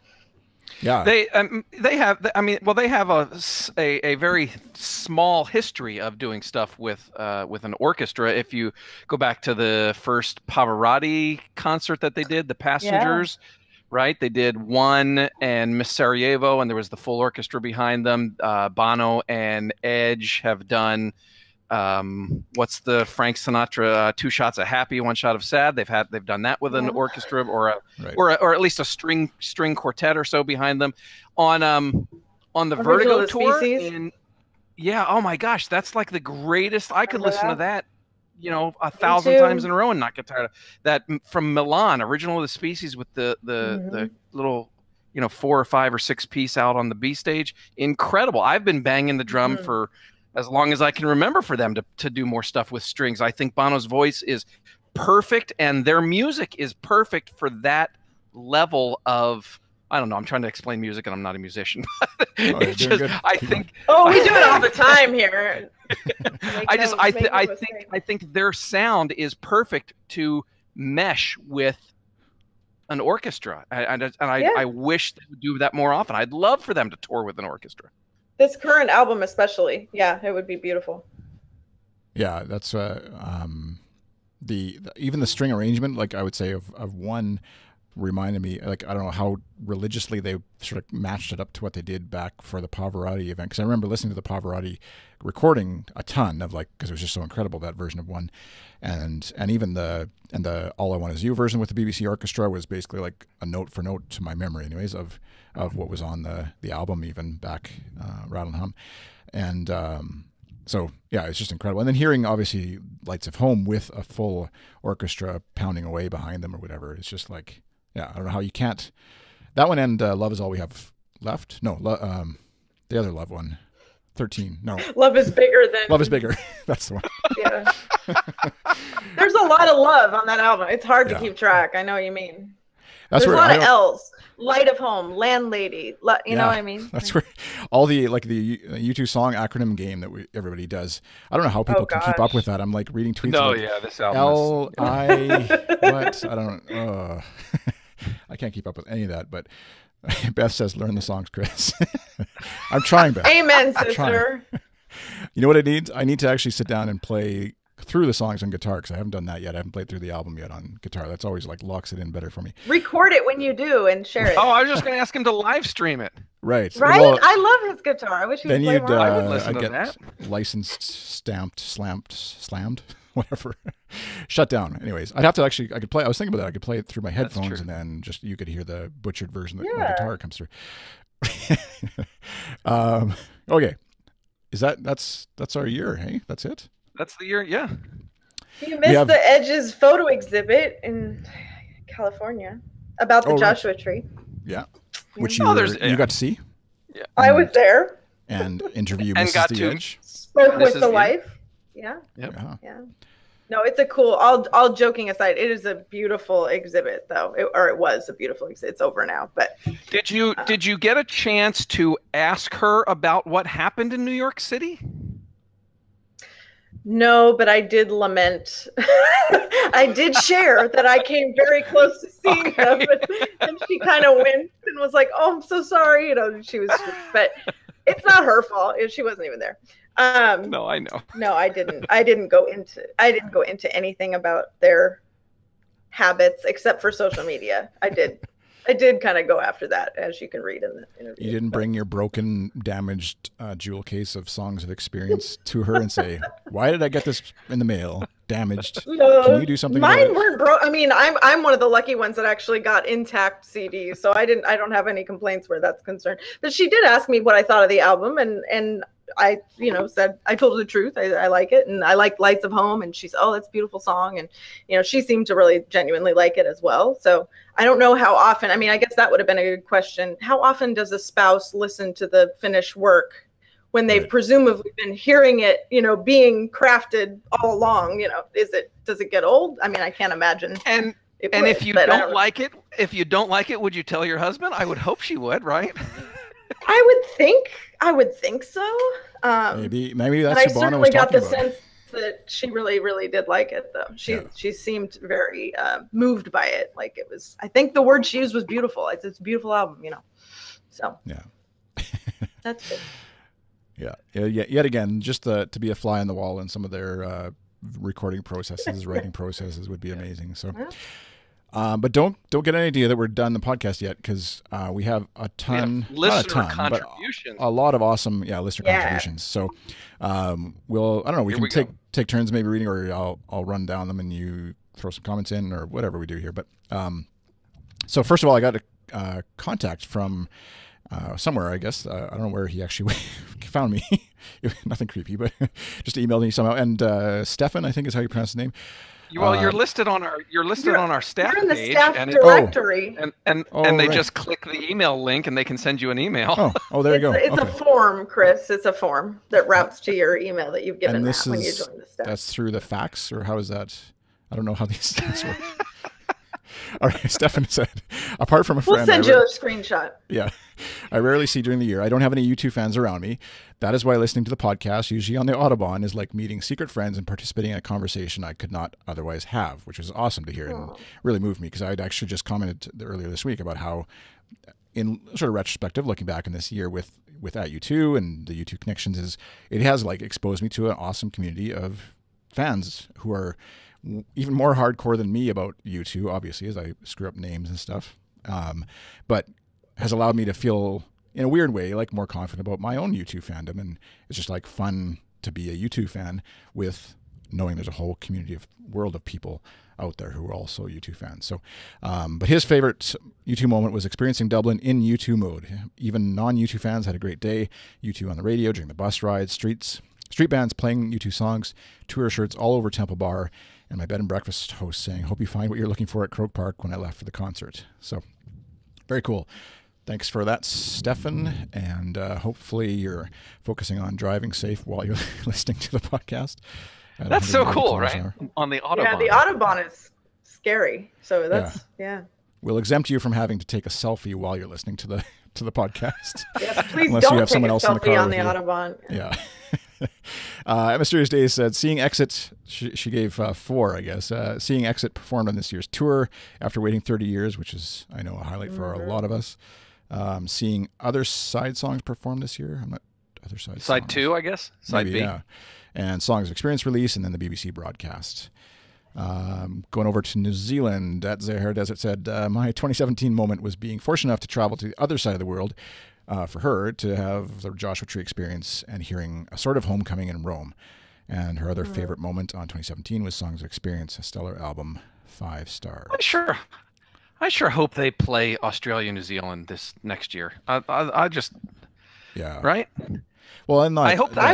Yeah, they have. I mean, well, they have a very small history of doing stuff with an orchestra. If you go back to the first Pavarotti concert that they did, the Passengers. Yeah. Right, they did one and Miss Sarajevo, and there was the full orchestra behind them. Bono and Edge have done what's the Frank Sinatra 2 shots of happy, 1 shot of sad. They've done that with an orchestra or at least a string quartet or so behind them on the Vertigo tour. Oh my gosh, that's like the greatest. I could listen to that 1,000 times in a row and not get tired of that. From Milan, Original of the Species with the little 4 or 5 or 6 piece out on the B stage. Incredible. I've been banging the drum for as long as I can remember for them to do more stuff with strings. I think Bono's voice is perfect and their music is perfect for that level of, I don't know. I'm trying to explain music and I'm not a musician. It's just, I think. Oh, we do it all the time here. I think their sound is perfect to mesh with an orchestra, and I wish they would do that more often. I'd love for them to tour with an orchestra. This current album, especially, it would be beautiful. Yeah, that's even the string arrangement. Like I would say of one reminded me, like, I don't know how religiously they sort of matched it up to what they did back for the Pavarotti event. Because I remember listening to the Pavarotti recording a ton of, like, because it was just so incredible, that version of one. And even the All I Want Is You version with the BBC Orchestra was basically like a note for note to my memory anyways of what was on the album even back, Rattle and Hum. And so, yeah, it's just incredible. And then hearing, obviously, Lights of Home with a full orchestra pounding away behind them or whatever, it's just like, yeah, I don't know how you can't. That one and Love Is All We Have Left. No, the other Love one. 13. No. Love is bigger than. Love is bigger. That's the one. Yeah. There's a lot of love on that album. It's hard to keep track. I know what you mean. There's a lot of L's. Light of Home, Landlady. You know what I mean? That's where all the U2 song acronym game that everybody does. I don't know how people can keep up with that. I'm like reading tweets. No, like, yeah, this album. What? I don't. I can't keep up with any of that. But Beth says, "Learn the songs, Chris." I'm trying, Beth. Amen, sister. You know what I need? I need to actually sit down and play through the songs on guitar, because I haven't done that yet. I haven't played through the album yet on guitar. That's always like locks it in better for me. Record it when you do and share it. Oh, I was just going to ask him to live stream it. Right. Well, I love his guitar. I wish he would play more. I would listen to get that. Licensed, stamped, slammed, whatever. Shut down. Anyways, I'd have to actually, I could play. I was thinking about that. I could play it through my headphones, and then just you could hear the butchered version that the guitar comes through. Okay. That's our year, hey? That's it? That's the year, yeah. You missed the Edges photo exhibit in California about the Joshua Tree. Yeah. Which you got to see? Yeah. I was there. And interview Mrs. The Edge. Spoke with the wife. Yeah. Yep. Yeah. No, it's a cool, all joking aside, it is a beautiful exhibit though. It was a beautiful exhibit. It's over now, but. Did you get a chance to ask her about what happened in New York City? No, but I did lament. I did share that I came very close to seeing them, and she kind of winced and was like, "Oh, I'm so sorry." You know, she was, but it's not her fault. She wasn't even there. No, I know. No, I didn't go into anything about their habits except for social media. I did kind of go after that, as you can read in the interview. You didn't bring your broken, damaged jewel case of Songs of Experience to her and say, "Why did I get this in the mail? Damaged. Can you do something?" Mine weren't broke. I mean, I'm one of the lucky ones that actually got intact CDs, so I don't have any complaints where that's concerned. But she did ask me what I thought of the album, and I, said, I told her the truth. I like it, and I like Lights of Home, and she's, "Oh, that's a beautiful song." And, she seemed to really genuinely like it as well. So I don't know how often, I mean, I guess that would have been a good question. How often does a spouse listen to the finished work when they've presumably been hearing it, being crafted all along? Does it get old? I mean, I can't imagine. And if you don't like it, would you tell your husband? I would hope she would, right? I would think so. Maybe that's but I what Bono certainly was got talking the about. sense that she really, really did like it, though. She seemed very moved by it. Like it was. I think the word she used was beautiful. It's a beautiful album, So yeah, that's good. Yeah. Yet again, just to be a fly on the wall in some of their recording processes, writing processes would be amazing. So. But don't get any idea that we're done the podcast yet, because we have a ton, listener contributions, a lot of awesome listener contributions. So I don't know, we can take turns maybe reading, or I'll run down them and you throw some comments in, or whatever we do here. But so first of all, I got a contact from somewhere, I guess. I don't know where he actually found me. Nothing creepy, but just emailed me somehow. And Stefan, I think is how you pronounce his name. Well, you're listed on our staff you're in the page, staff and directory, and they just click the email link and they can send you an email. Oh, there you go. It's a form, Chris. It's a form that routes to your email that you've given when you join the staff. That's through the fax, or how is that? I don't know how these things work. All right, Stefan said, apart from a friend, we'll send you a screenshot. Yeah, I rarely see during the year. I don't have any U2 fans around me. That is why listening to the podcast, usually on the Audubon, is like meeting secret friends and participating in a conversation I could not otherwise have, which was awesome to hear and really moved me, because I'd actually just commented earlier this week about how, in sort of retrospective, looking back in this year with at U2 and the U2 connections, it has like exposed me to an awesome community of fans who are even more hardcore than me about U2, obviously, as I screw up names and stuff. But has allowed me to feel, in a weird way, like more confident about my own U2 fandom. And it's just like fun to be a U2 fan with knowing there's a whole world of people out there who are also U2 fans. So, but his favorite U2 moment was experiencing Dublin in U2 mode. Even non-U2 fans had a great day. U2 on the radio during the bus rides, street bands playing U2 songs, tour shirts all over Temple Bar, and my bed and breakfast host saying, "Hope you find what you're looking for at Croke Park" when I left for the concert. So, very cool. Thanks for that, Stefan, and hopefully you're focusing on driving safe while you're listening to the podcast. That's so cool, right? On the Autobahn. Yeah, the Autobahn is scary. So that's, yeah. We'll exempt you from having to take a selfie while you're listening to the podcast. Yes, please Unless don't you have take someone a else in the selfie car on the with you. Autobahn. Yeah. Mysterious Days said, seeing Exit, she gave 4, I guess. Seeing Exit performed on this year's tour after waiting 30 years, which is, I know, a highlight for a lot of us. Seeing other side songs performed this year. I'm not other side Side songs. 2, I guess. Side Maybe, B. yeah. And Songs of Experience release, and then the BBC broadcast. Going over to New Zealand, at Zahar Desert said, my 2017 moment was being fortunate enough to travel to the other side of the world for her to have the Joshua Tree experience and hearing a sort of homecoming in Rome. And her other favorite moment on 2017 was Songs of Experience, a stellar album, 5 stars. I sure hope they play Australia, New Zealand this next year. I just, yeah, right. Well, and I hope I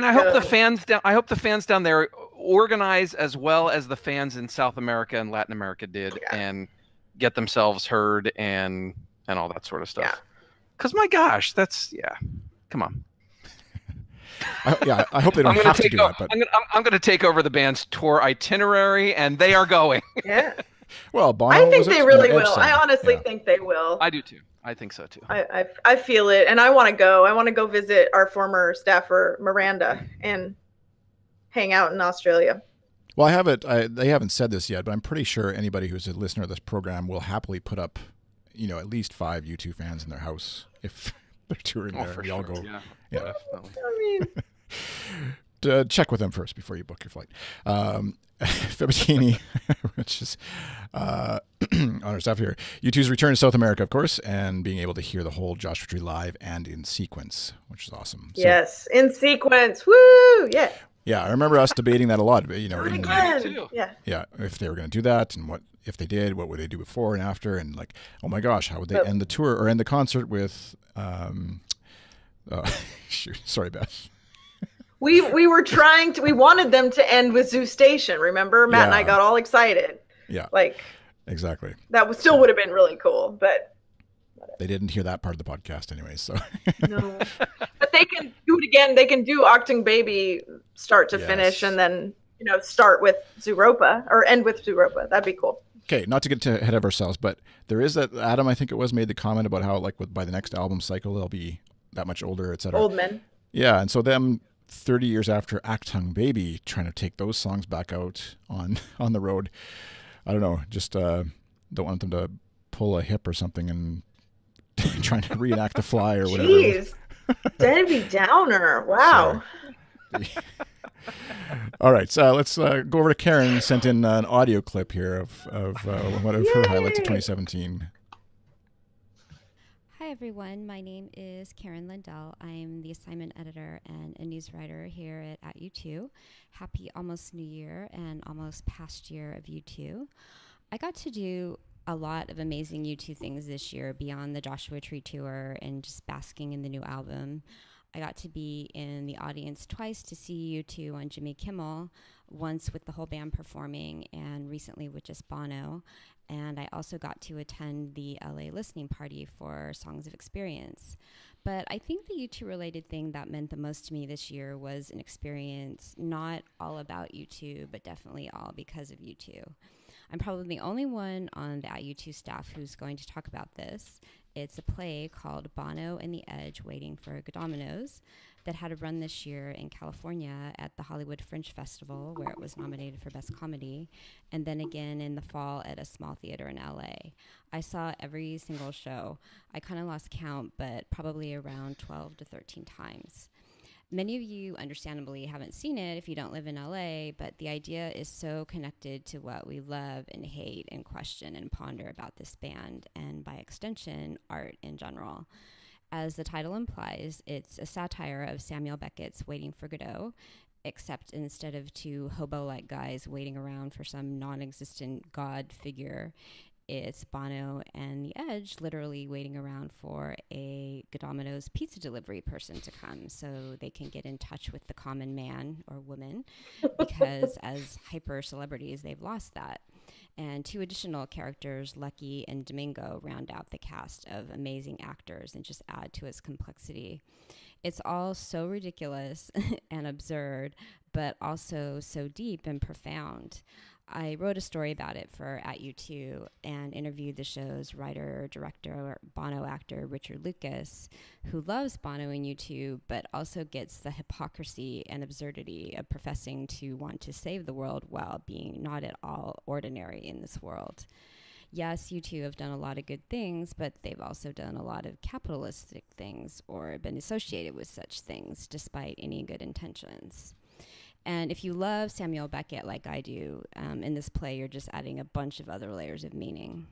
hope the fans down there organize as well as the fans in South America and Latin America did, and get themselves heard and all that sort of stuff. Yeah. Because my gosh, that's come on. I hope they don't have to do that. But I'm going to take over the band's tour itinerary, and they are going. Yeah. Well, Bono, I think they really will. Sang. I honestly think they will. I do too. I think so too. I feel it, and I want to go. I want to go visit our former staffer Miranda and hang out in Australia. Well, they haven't said this yet, but I'm pretty sure anybody who's a listener of this program will happily put up, at least 5 U2 fans in their house if they're touring there. For we all sure. go. Yeah. I mean, check with them first before you book your flight. Fabitini, which is on our staff here. U2's return to South America, of course, and being able to hear the whole Joshua Tree live and in sequence, which is awesome. Yes, in sequence. Woo! Yeah. Yeah, I remember us debating that a lot. Yeah, if they were going to do that, and what if they did, what would they do before and after, and like, oh my gosh, how would they end the tour or end the concert with? Shoot, sorry, Beth. We were trying to. We wanted them to end with Zoo Station. Remember, Matt and I got all excited. Yeah, exactly. That still would have been really cool, but they didn't hear that part of the podcast anyway. So no, but they can do it again. They can do Octung Baby start to finish, and then start with Zooropa or end with Zooropa. That'd be cool. Okay, not to get ahead of ourselves, but there is that Adam, I think it was, made the comment about how by the next album cycle they'll be that much older, etc. Old men. Yeah, and so them 30 years after Octung Baby trying to take those songs back out on the road. I don't know, just don't want them to pull a hip or something and trying to reenact The Fly or whatever. Jeez, Debbie Downer. Wow. All right, so let's go over to Karen. Sent in an audio clip here of one of her highlights of 2017. Hi everyone, my name is Karen Lindell. I'm the assignment editor and a news writer here at U2. Happy almost New Year and almost past year of U2. I got to do a lot of amazing U2 things this year beyond the Joshua Tree tour and just basking in the new album. I got to be in the audience twice to see U2 on Jimmy Kimmel, once with the whole band performing and recently with just Bono. And I also got to attend the LA listening party for Songs of Experience. But I think the U2 related thing that meant the most to me this year was an experience not all about U2, but definitely all because of U2. I'm probably the only one on the U2 staff who's going to talk about this. It's a play called Bono and the Edge Waiting for Dominoes that had a run this year in California at the Hollywood Fringe Festival, where it was nominated for Best Comedy, and then again in the fall at a small theater in LA. I saw every single show. I kind of lost count, but probably around 12 to 13 times. Many of you understandably haven't seen it if you don't live in LA, but the idea is so connected to what we love and hate and question and ponder about this band, and by extension, art in general. As the title implies, it's a satire of Samuel Beckett's Waiting for Godot, except instead of two hobo-like guys waiting around for some non-existent god figure, it's Bono and the Edge literally waiting around for a Domino's pizza delivery person to come so they can get in touch with the common man or woman, because as hyper celebrities, they've lost that. And two additional characters, Lucky and Domingo, round out the cast of amazing actors and just add to its complexity. It's all so ridiculous and absurd, but also so deep and profound. I wrote a story about it for @U2 and interviewed the show's writer, director, Bono actor Richard Lucas, who loves Bono and U2, but also gets the hypocrisy and absurdity of professing to want to save the world while being not at all ordinary in this world. Yes, U2 have done a lot of good things, but they've also done a lot of capitalistic things or been associated with such things despite any good intentions. And if you love Samuel Beckett like I do, in this play, you're just adding a bunch of other layers of meaning.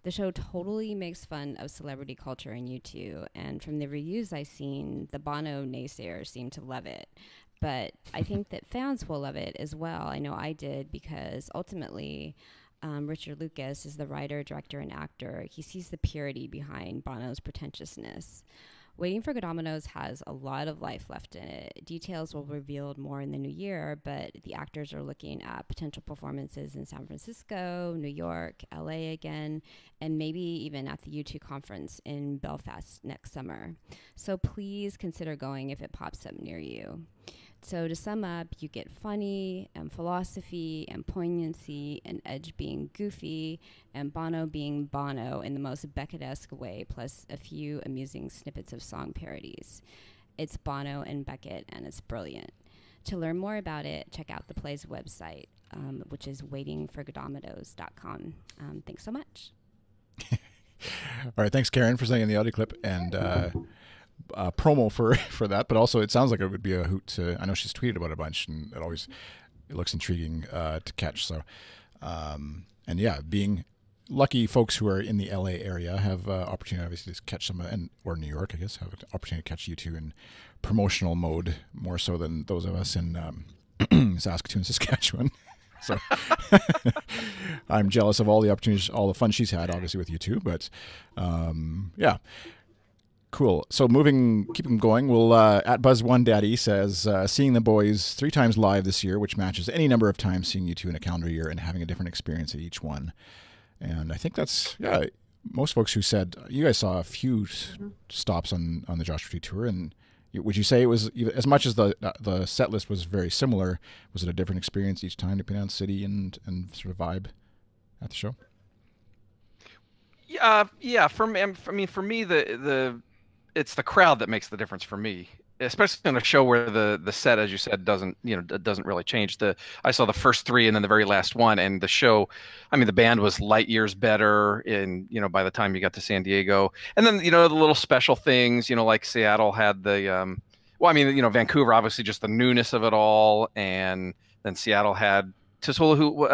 The show totally makes fun of celebrity culture in U2, and from the reviews I've seen, the Bono naysayers seem to love it. But I think that fans will love it as well. I know I did, because ultimately, Richard Lucas is the writer, director, and actor. He sees the purity behind Bono's pretentiousness. Waiting for Domino's has a lot of life left in it. Details will be revealed more in the new year, but the actors are looking at potential performances in San Francisco, New York, LA again, and maybe even at the U2 conference in Belfast next summer. So please consider going if it pops up near you. So to sum up, you get funny and philosophy and poignancy and Edge being goofy and Bono being Bono in the most Beckett-esque way, plus a few amusing snippets of song parodies. It's Bono and Beckett, and it's brilliant. To learn more about it, check out the play's website, which is waitingforgodominos.com. Thanks so much. All right, thanks, Karen, for sending the audio clip and promo for that. But also, it sounds like it would be a hoot to. I know she's tweeted about it a bunch, and it looks intriguing to catch. So, and yeah, being lucky folks who are in the LA area have opportunity obviously to catch some, or New York, I guess, have an opportunity to catch U2 in promotional mode more so than those of us in Saskatoon, Saskatchewan. So I'm jealous of all the opportunities, all the fun she's had, obviously, with U2. But yeah, cool. So keeping going, we'll at Buzz1Daddy says, seeing the boys 3 times live this year, which matches any number of times seeing U2 in a calendar year, and having a different experience at each one. And I think that's, yeah, most folks who said, you guys saw a few stops on the Joshua Tree tour, and would you say it was, as much as the set list was very similar, was it a different experience each time depending on city and sort of vibe at the show? Yeah. For me, it's the crowd that makes the difference for me, especially on a show where the set, as you said, doesn't really change. I saw the first 3 and then the very last one, and the show, the band was light years better by the time you got to San Diego. And then, the little special things, like Seattle had the, Vancouver, obviously just the newness of it all. And then Seattle had Tassoula, who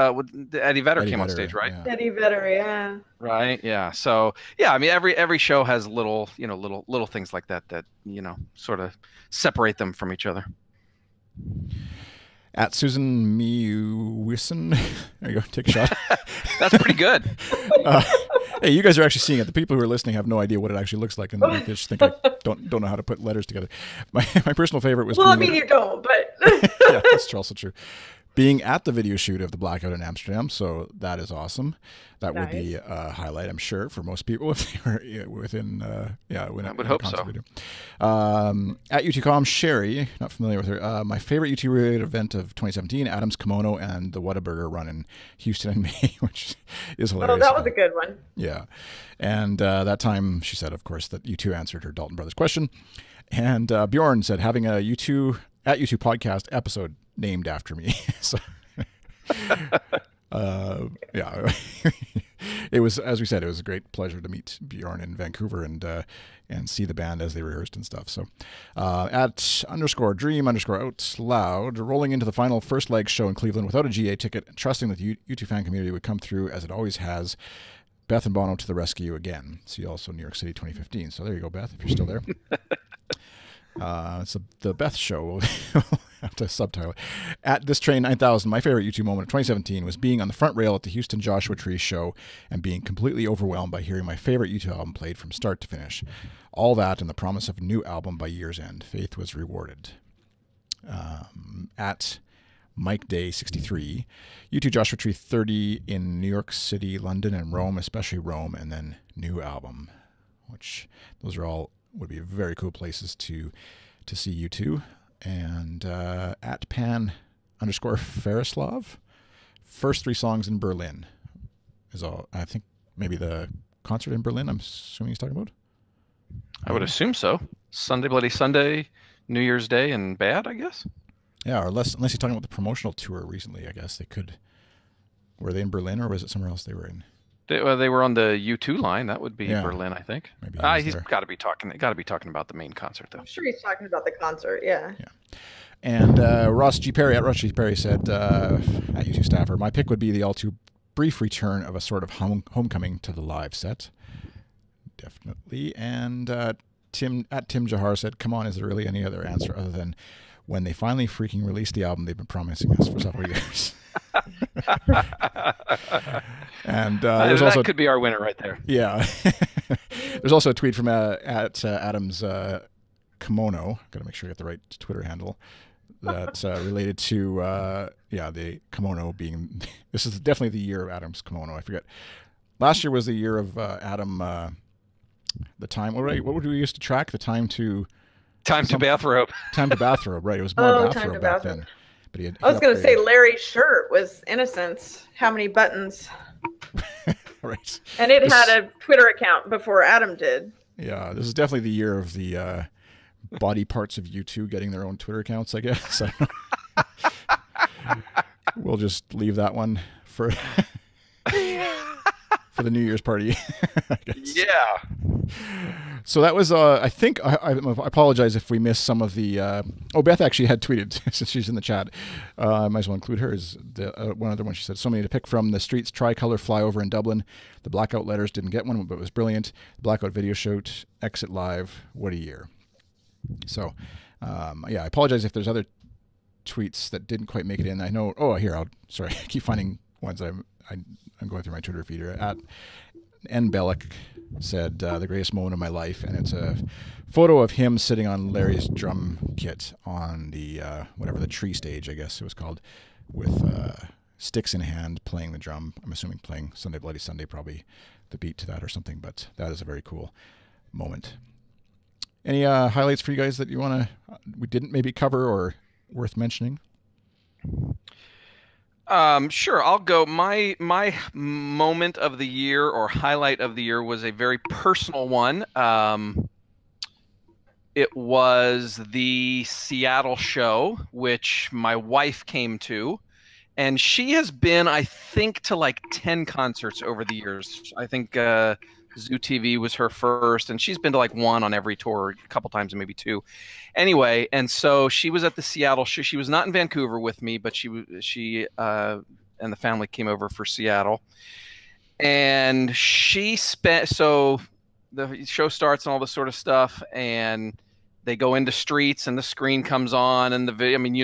Eddie Vedder came on stage, right? Yeah. Eddie Vedder, yeah. Right, yeah. So yeah, every show has little things like that sort of separate them from each other. At Susan Mewison, there you go, take a shot. That's pretty good. Hey, you guys are actually seeing it. The people who are listening have no idea what it actually looks like, and they just think I don't know how to put letters together. My personal favorite was. Well, you don't, but yeah, that's also true. Being at the video shoot of the Blackout in Amsterdam, so that is awesome. That would be a highlight, I'm sure, for most people if they were within. I would hope so. Video. At U2.com, Sherry, not familiar with her. My favorite U2 related event of 2017: Adam's Kimono and the Whataburger run in Houston in May, which is hilarious. Oh, that was a good one. Yeah, and that time she said, of course, that U2 answered her Dalton Brothers question, and Bjorn said having a U2 at U2 podcast episode named after me. So, yeah. it was, as we said, it was a great pleasure to meet Bjorn in Vancouver and see the band as they rehearsed and stuff. So at _dream_out_loud, rolling into the final first leg show in Cleveland without a GA ticket, trusting that the U2 fan community would come through as it always has. Beth and Bono to the rescue again. See also New York City 2015. So there you go, Beth, if you're still there. It's the Beth Show. We'll have to subtitle it. At This Train 9000, my favorite U2 moment of 2017 was being on the front rail at the Houston Joshua Tree show and being completely overwhelmed by hearing my favorite U2 album played from start to finish. All that and the promise of a new album by year's end. Faith was rewarded. At Mike Day 63, U2 Joshua Tree 30 in New York City, London, and Rome, especially Rome, and then new album, which those are all would be very cool places to see U2. And at Pan_Farislav, first 3 songs in Berlin is all. I think maybe the concert in Berlin, I'm assuming he's talking about. I would assume so. Sunday Bloody Sunday, New Year's Day, and Bad, I guess. Yeah, or unless he's talking about the promotional tour recently, I guess they could. Were they in Berlin or was it somewhere else they were in? They were on the U2 line. That would be Berlin, I think. Maybe he's got to be talking about the main concert, though. I'm sure he's talking about the concert. Yeah. Yeah. And Ross G. Perry at Ross G. Perry said, at U2 staffer, my pick would be the all too brief return of a sort of homecoming to the live set. Definitely. And Tim Jahar said, come on, is there really any other answer other than when they finally freaking released the album they've been promising us for several years? And there's that also could be our winner right there. Yeah. There's also a tweet from at Adam's Kimono. Got to make sure I get the right Twitter handle. That's related to the kimono being. This is definitely the year of Adam's kimono. I forget. Last year was the year of Adam. The time. What would we use to track the time to? Time to bathrobe. Time to bathrobe. Right. It was more bathrobe back then. But I was going to say Larry's shirt was Innocence. How many buttons? Right. And it had a Twitter account before Adam did. Yeah, this is definitely the year of the body parts of U2 getting their own Twitter accounts, I guess. We'll just leave that one for the New Year's party. I guess. Yeah. So that was, I think, I apologize if we missed some of the, Beth actually had tweeted, since she's in the chat. I might as well include her. Is one other one she said, so many to pick from. The Streets Tricolor Flyover in Dublin. The Blackout Letters didn't get one, but it was brilliant. The Blackout Video Shoot, Exit Live, what a year. So, I apologize if there's other tweets that didn't quite make it in. I know, I keep finding ones I'm going through my Twitter feed here. At N. Bellick said, the greatest moment of my life, and it's a photo of him sitting on Larry's drum kit on the whatever the tree stage, I guess it was called, with sticks in hand playing the drum. I'm assuming playing Sunday Bloody Sunday, probably the beat to that or something, but that is a very cool moment. Any highlights for you guys that you want to we didn't maybe cover or worth mentioning? Sure, I'll go. My moment of the year or highlight of the year was a very personal one. It was the Seattle show, which my wife came to, and she has been, I think, to like 10 concerts over the years. I think Zoo TV was her first, and she's been to like one on every tour, a couple times, maybe 2. Anyway, and so she was at the Seattle show. She was not in Vancouver with me, but she and the family came over for Seattle, and she spent. So the show starts and all this sort of stuff, and they go into streets, and the screen comes on, and the video. I mean, we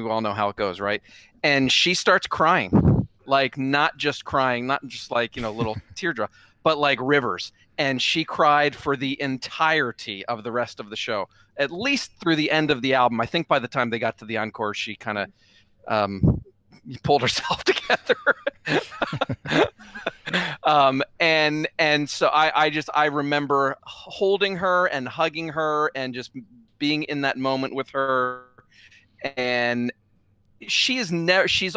all know how it goes, right? And she starts crying, like not just crying, not just like little teardrop, but like rivers. And she cried for the entirety of the rest of the show, at least through the end of the album. I think by the time they got to the encore, she kind of pulled herself together. And so I remember holding her and hugging her and just being in that moment with her. And she's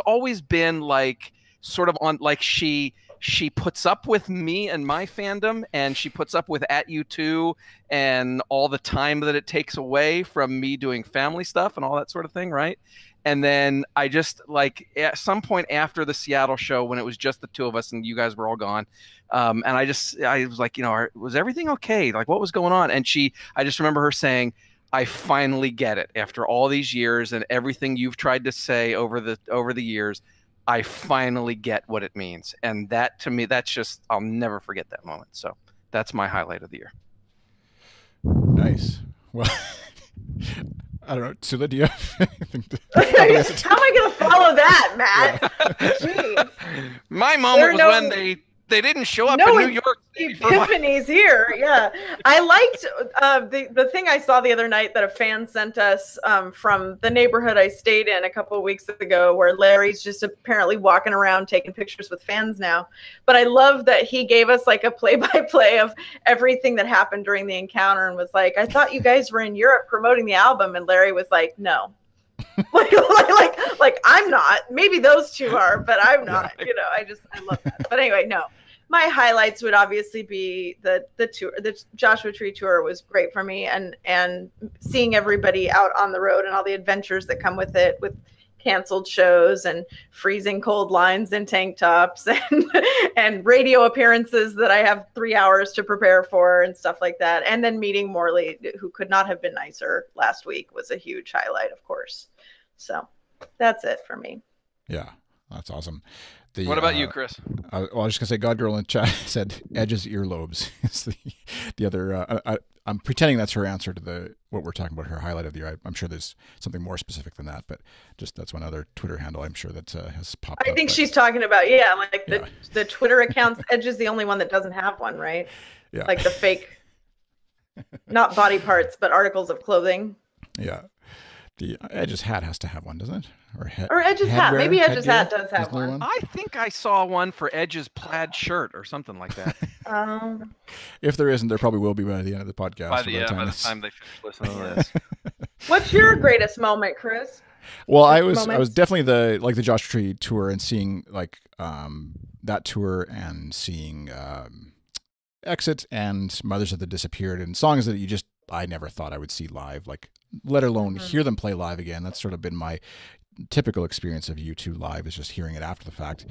always been like sort of on, like she she puts up with me and my fandom, and she puts up with @U2 and all the time that it takes away from me doing family stuff and all that sort of thing, right? And then I just, like, at some point after the Seattle show, when it was just the two of us and you guys were all gone, and I was like, was everything okay? Like, what was going on? And I just remember her saying, I finally get it after all these years and everything you've tried to say over the years. I finally get what it means. And that, to me, that's just, I'll never forget that moment. So that's my highlight of the year. Nice. Well, I don't know. Tassoula, do you have anything to How am I going to follow that, Matt? Jeez. My moment was when they didn't show up in New York City. Epiphany's here. Yeah. I liked the thing I saw the other night that a fan sent us from the neighborhood I stayed in a couple of weeks ago, where Larry's just apparently walking around taking pictures with fans now. But I love that he gave us like a play-by-play of everything that happened during the encounter and was like, I thought you guys were in Europe promoting the album. And Larry was like, no. like I'm not. Maybe those two are, but I'm not. I love that. But anyway, no. My highlights would obviously be the tour. The Joshua Tree tour was great for me, and seeing everybody out on the road and all the adventures that come with it, with canceled shows and freezing cold lines in tank tops and radio appearances that I have 3 hours to prepare for and stuff like that. And then meeting Morley, who could not have been nicer last week, was a huge highlight, of course. So that's it for me. Yeah, that's awesome. What about you, Chris? I was just going to say, God Girl in chat said Edge's earlobes is the other. I'm pretending that's her answer to what we're talking about, her highlight of the year. I'm sure there's something more specific than that, but just that's one other Twitter handle I'm sure that has popped up. I think she's talking about, the Twitter accounts. Edge is the only one that doesn't have one, right? Yeah. Like the fake, not body parts, but articles of clothing. Yeah. The Edge's hat has to have one, doesn't it? Or Edge's hat. Maybe Edge's hat does have one. I think I saw one for Edge's plaid shirt or something like that. If there isn't, there probably will be by the end of the podcast. By the time they finish listening to this. What's your greatest moment, Chris? Well, I was definitely the Joshua Tree tour, and seeing that tour, and seeing Exit and Mothers of the Disappeared, and songs that I never thought I would see live, like let alone hear them play live again. That's sort of been my typical experience of U2 live, is just hearing it after the fact,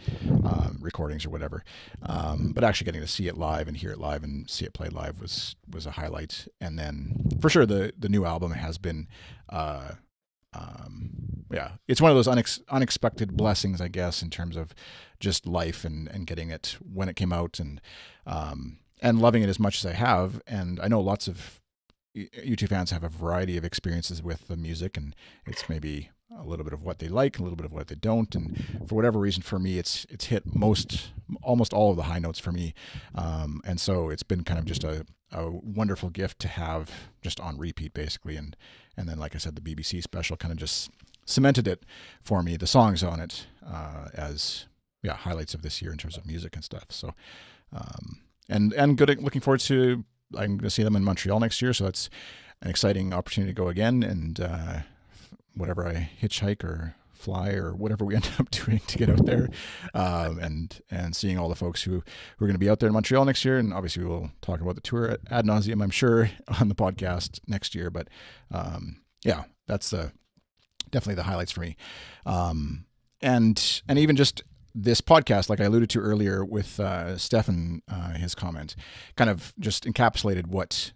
recordings or whatever. But actually getting to see it live and hear it live and see it play live was a highlight. And then for sure the new album has been, it's one of those unexpected blessings, I guess, in terms of just life and getting it when it came out, and loving it as much as I have. And I know lots of U2 fans have a variety of experiences with the music, and it's maybe a little bit of what they like, a little bit of what they don't, and for whatever reason, for me, it's hit almost all of the high notes for me, and so it's been kind of just a wonderful gift to have just on repeat, basically, and then, like I said, the BBC special kind of just cemented it for me, the songs on it, as highlights of this year in terms of music and stuff. So and good, looking forward to, I'm going to see them in Montreal next year, so that's an exciting opportunity to go again, and whatever I hitchhike or fly or whatever we end up doing to get out there, and seeing all the folks who are going to be out there in Montreal next year. And obviously we'll talk about the tour ad nauseum, I'm sure, on the podcast next year. But that's definitely the highlights for me. And even just this podcast, like I alluded to earlier with Stefan, his comment, kind of just encapsulated what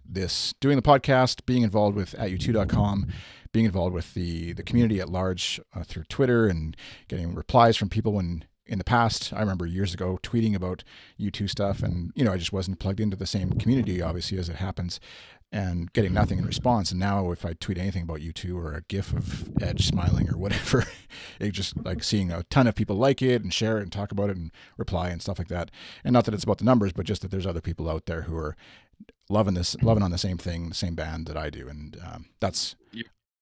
doing the podcast, being involved with @u2.com, being involved with the community at large through Twitter, and getting replies from people when in the past, I remember years ago tweeting about U2 stuff, and I just wasn't plugged into the same community, obviously, as it happens, and getting nothing in response. And now if I tweet anything about U2 or a gif of Edge smiling or whatever, it just, like, seeing a ton of people like it and share it and talk about it and reply and stuff like that. And not that it's about the numbers, but just that there's other people out there who are loving on the same thing, the same band that I do. And that's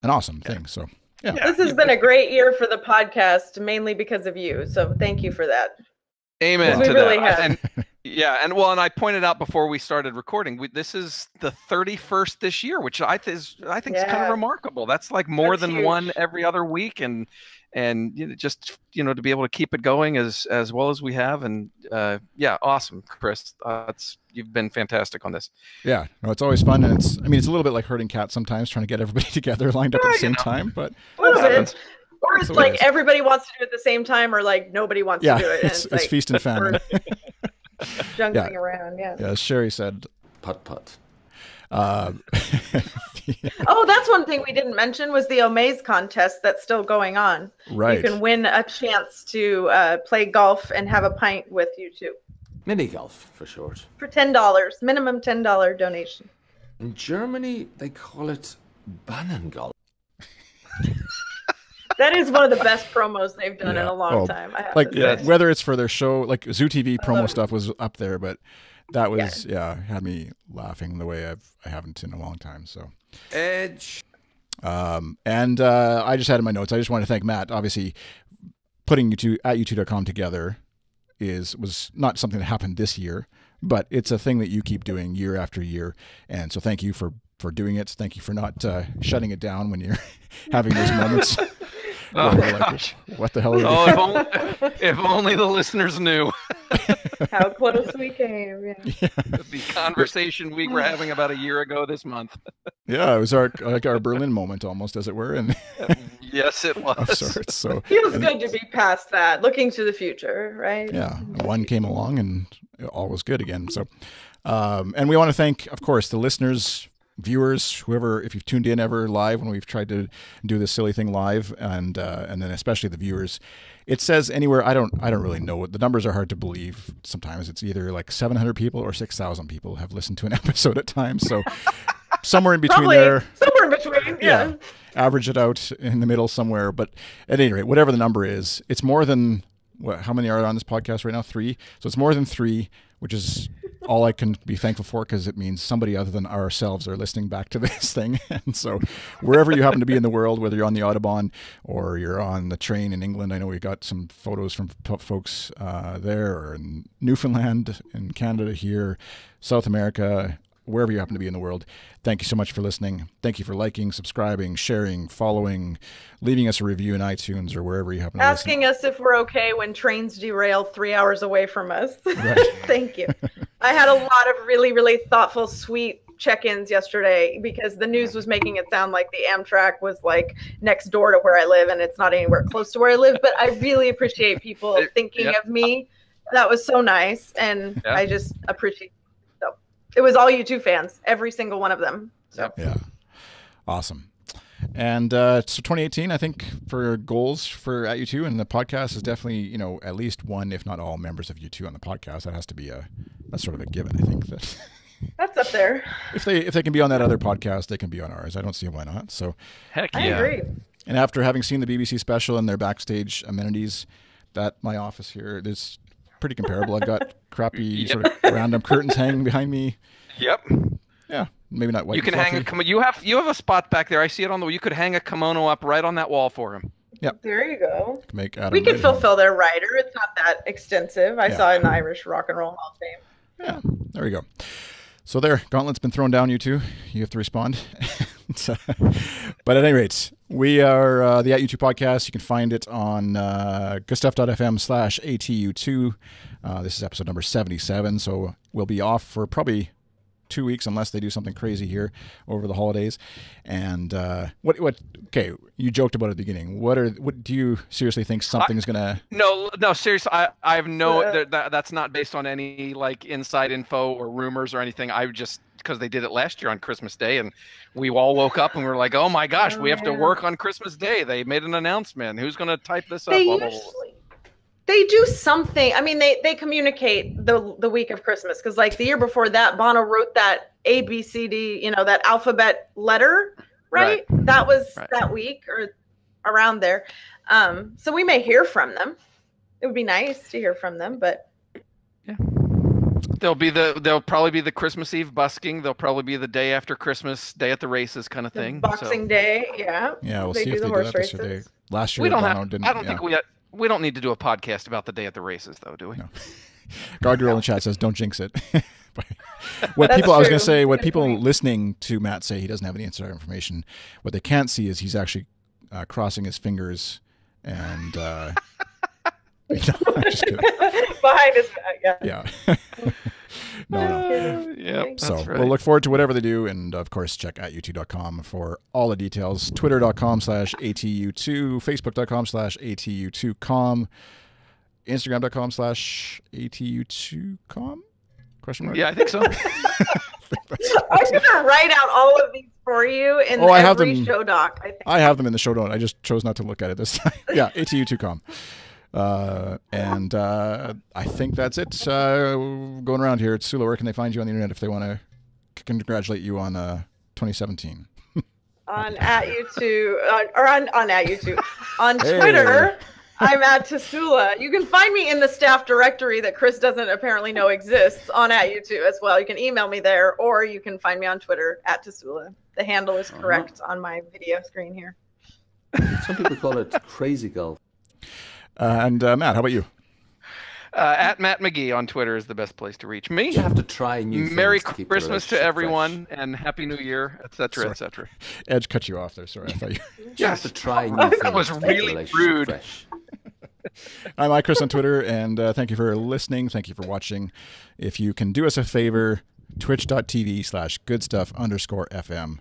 an awesome thing. So this has been a great year for the podcast, mainly because of you. So thank you for that. Amen to that. Really have. Yeah, and well, and I pointed out before we started recording, this is the 31st this year, which I think is kind of remarkable. That's like more than huge. One every other week, and just to be able to keep it going as well as we have, and yeah, awesome, Chris. You've been fantastic on this. Yeah, no, it's always fun, and it's a little bit like herding cats sometimes, trying to get everybody together lined up at the same time, but a little bit. Or it's like everybody wants to do it at the same time, or like nobody wants to do it. And it's feast and famine. Jumping around, yeah. As Sherry said, putt. Oh, that's one thing we didn't mention was the Omaze contest that's still going on. Right. You can win a chance to play golf and have a pint with you too. Mini golf, for short. For $10, minimum $10 donation. In Germany, they call it Bannengolf. That is one of the best promos they've done in a long time. I have to say. Whether it's for their show, like Zoo TV promo stuff was up there, but that was had me laughing the way I haven't in a long time. So Edge. And I just had in my notes. I just want to thank Matt. Obviously, putting u2.com together was not something that happened this year, but it's a thing that you keep doing year after year. And so thank you for doing it. Thank you for not shutting it down when you're having those moments. Oh, gosh. What the hell are you if only the listeners knew. How close we came. Yeah. The conversation we were having about a year ago this month. Yeah, it was our Berlin moment almost, as it were. And yes, it was. Of sorts. So feels good to be past that, looking to the future, right? Yeah, one came along and all was good again. So, and we want to thank, of course, the listeners, viewers, whoever, if you've tuned in ever live when we've tried to do this silly thing live, and then especially the viewers. It says anywhere, I don't really know. The numbers are hard to believe. Sometimes it's either like 700 people or 6,000 people have listened to an episode at times. So somewhere in between there. Somewhere in between, yeah. Average it out in the middle somewhere. But at any rate, whatever the number is, it's more than, how many are on this podcast right now? 3. So it's more than 3, which is all I can be thankful for, because it means somebody other than ourselves are listening back to this thing. And so wherever you happen to be in the world, whether you're on the Autobahn or you're on the train in England, I know we got some photos from folks there, or in Newfoundland, in Canada here, South America, wherever you happen to be in the world. Thank you so much for listening. Thank you for liking, subscribing, sharing, following, leaving us a review in iTunes or wherever you happen to Asking us if we're okay when trains derail 3 hours away from us. Right. Thank you. I had a lot of really, really thoughtful, sweet check-ins yesterday, because the news was making it sound like the Amtrak was like next door to where I live, and it's not anywhere close to where I live. But I really appreciate people thinking of me. That was so nice, and I just appreciate it. So it was all U2 fans, every single one of them. So yeah, awesome. And so 2018, I think, for goals for at U2 and the podcast is definitely, at least one, if not all, members of U2 on the podcast. That has to be that's sort of a given. I think that's up there. If they can be on that other podcast, they can be on ours. I don't see why not. So heck yeah. I agree. And after having seen the BBC special and their backstage amenities, my office here is pretty comparable. I've got crappy sort of random curtains hanging behind me. Yep. Yeah. Maybe not white. You can hang you have a spot back there. I see it on the wall. You could hang a kimono up right on that wall for him. Yep. There you go. Make Adam we could fulfill their rider. It's not that extensive. I saw it in the Irish Rock and Roll Hall of Fame. Yeah. There we go. So there, gauntlet's been thrown down, U2. You have to respond. But at any rate, we are the At U2 podcast. You can find it on goodstuff.fm/ATU2. This is episode number 77. So we'll be off for probably 2 weeks unless they do something crazy here over the holidays. And okay, you joked about it at the beginning. What do you seriously think something's gonna? No, seriously, I have that's not based on any like inside info or rumors or anything. I just, because they did it last year on Christmas Day, and we all woke up and we were like, oh my gosh, we have to work on Christmas Day. They made an announcement. Who's gonna type this up? They do something. I mean, they communicate the week of Christmas, because like the year before that, Bono wrote that ABCD, that alphabet letter, right? That was that week or around there. So we may hear from them. It would be nice to hear from them, but yeah. They'll probably be the Christmas Eve busking. They'll probably be the day after Christmas, day at the races kind of thing. Boxing Day, yeah. Yeah, we'll see if they do that this year. Last year, we don't think we don't need to do a podcast about the day at the races, though, do we? No. Guard Girl in the chat says, "Don't jinx it." What people, I was going to say, what people listening to Matt say he doesn't have any insider information, what they can't see is he's actually crossing his fingers and no, I'm just kidding. Behind his back, yeah. No. Yep, so right. we'll look forward to whatever they do, and of course check @youtube.com for all the details. Twitter.com/ATU2, Facebook.com/ATU2com, Instagram.com/ATU2com. Question mark? Yeah, I think so. I'm gonna write out all of these for you in every show doc. I have them in the show doc. I just chose not to look at it this time. Yeah, ATU2com. And I think that's it. Going around here, Tassoula, where can they find you on the internet if they want to congratulate you on 2017? On @YouTube or on @YouTube on Twitter. I'm @Tassoula. You can find me in the staff directory that Chris doesn't apparently know exists on @YouTube as well. You can email me there, or you can find me on Twitter @Tassoula. The handle is correct on my video screen here. Some people call it crazy golf. And Matt, how about you? @Matt McGee on Twitter is the best place to reach me. You have to try new things. Merry to keep Christmas the to everyone, fresh. and Happy New Year, etc., etc. Edge cut you off there. Sorry, I thought you. You have to try new things. That was to keep the really relationship rude. fresh. I'm iChris on Twitter, and thank you for listening. Thank you for watching. If you can do us a favor, twitch.tv/goodstuff_FM.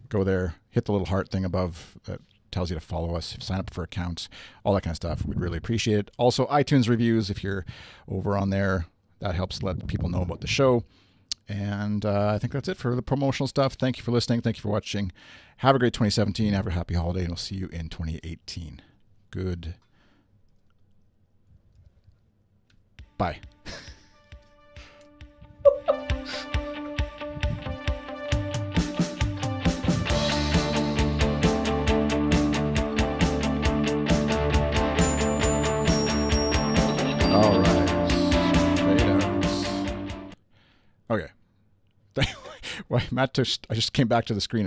Go there, hit the little heart thing above that tells you to follow us, sign up for accounts, all that kind of stuff. We'd really appreciate it. Also, iTunes reviews, if you're over on there, that helps let people know about the show. And I think that's it for the promotional stuff. Thank you for listening. Thank you for watching. Have a great 2017. Have a happy holiday, and we'll see you in 2018. Good. Bye. All right. Fade out. Okay. Why, Matt, I just came back to the screen.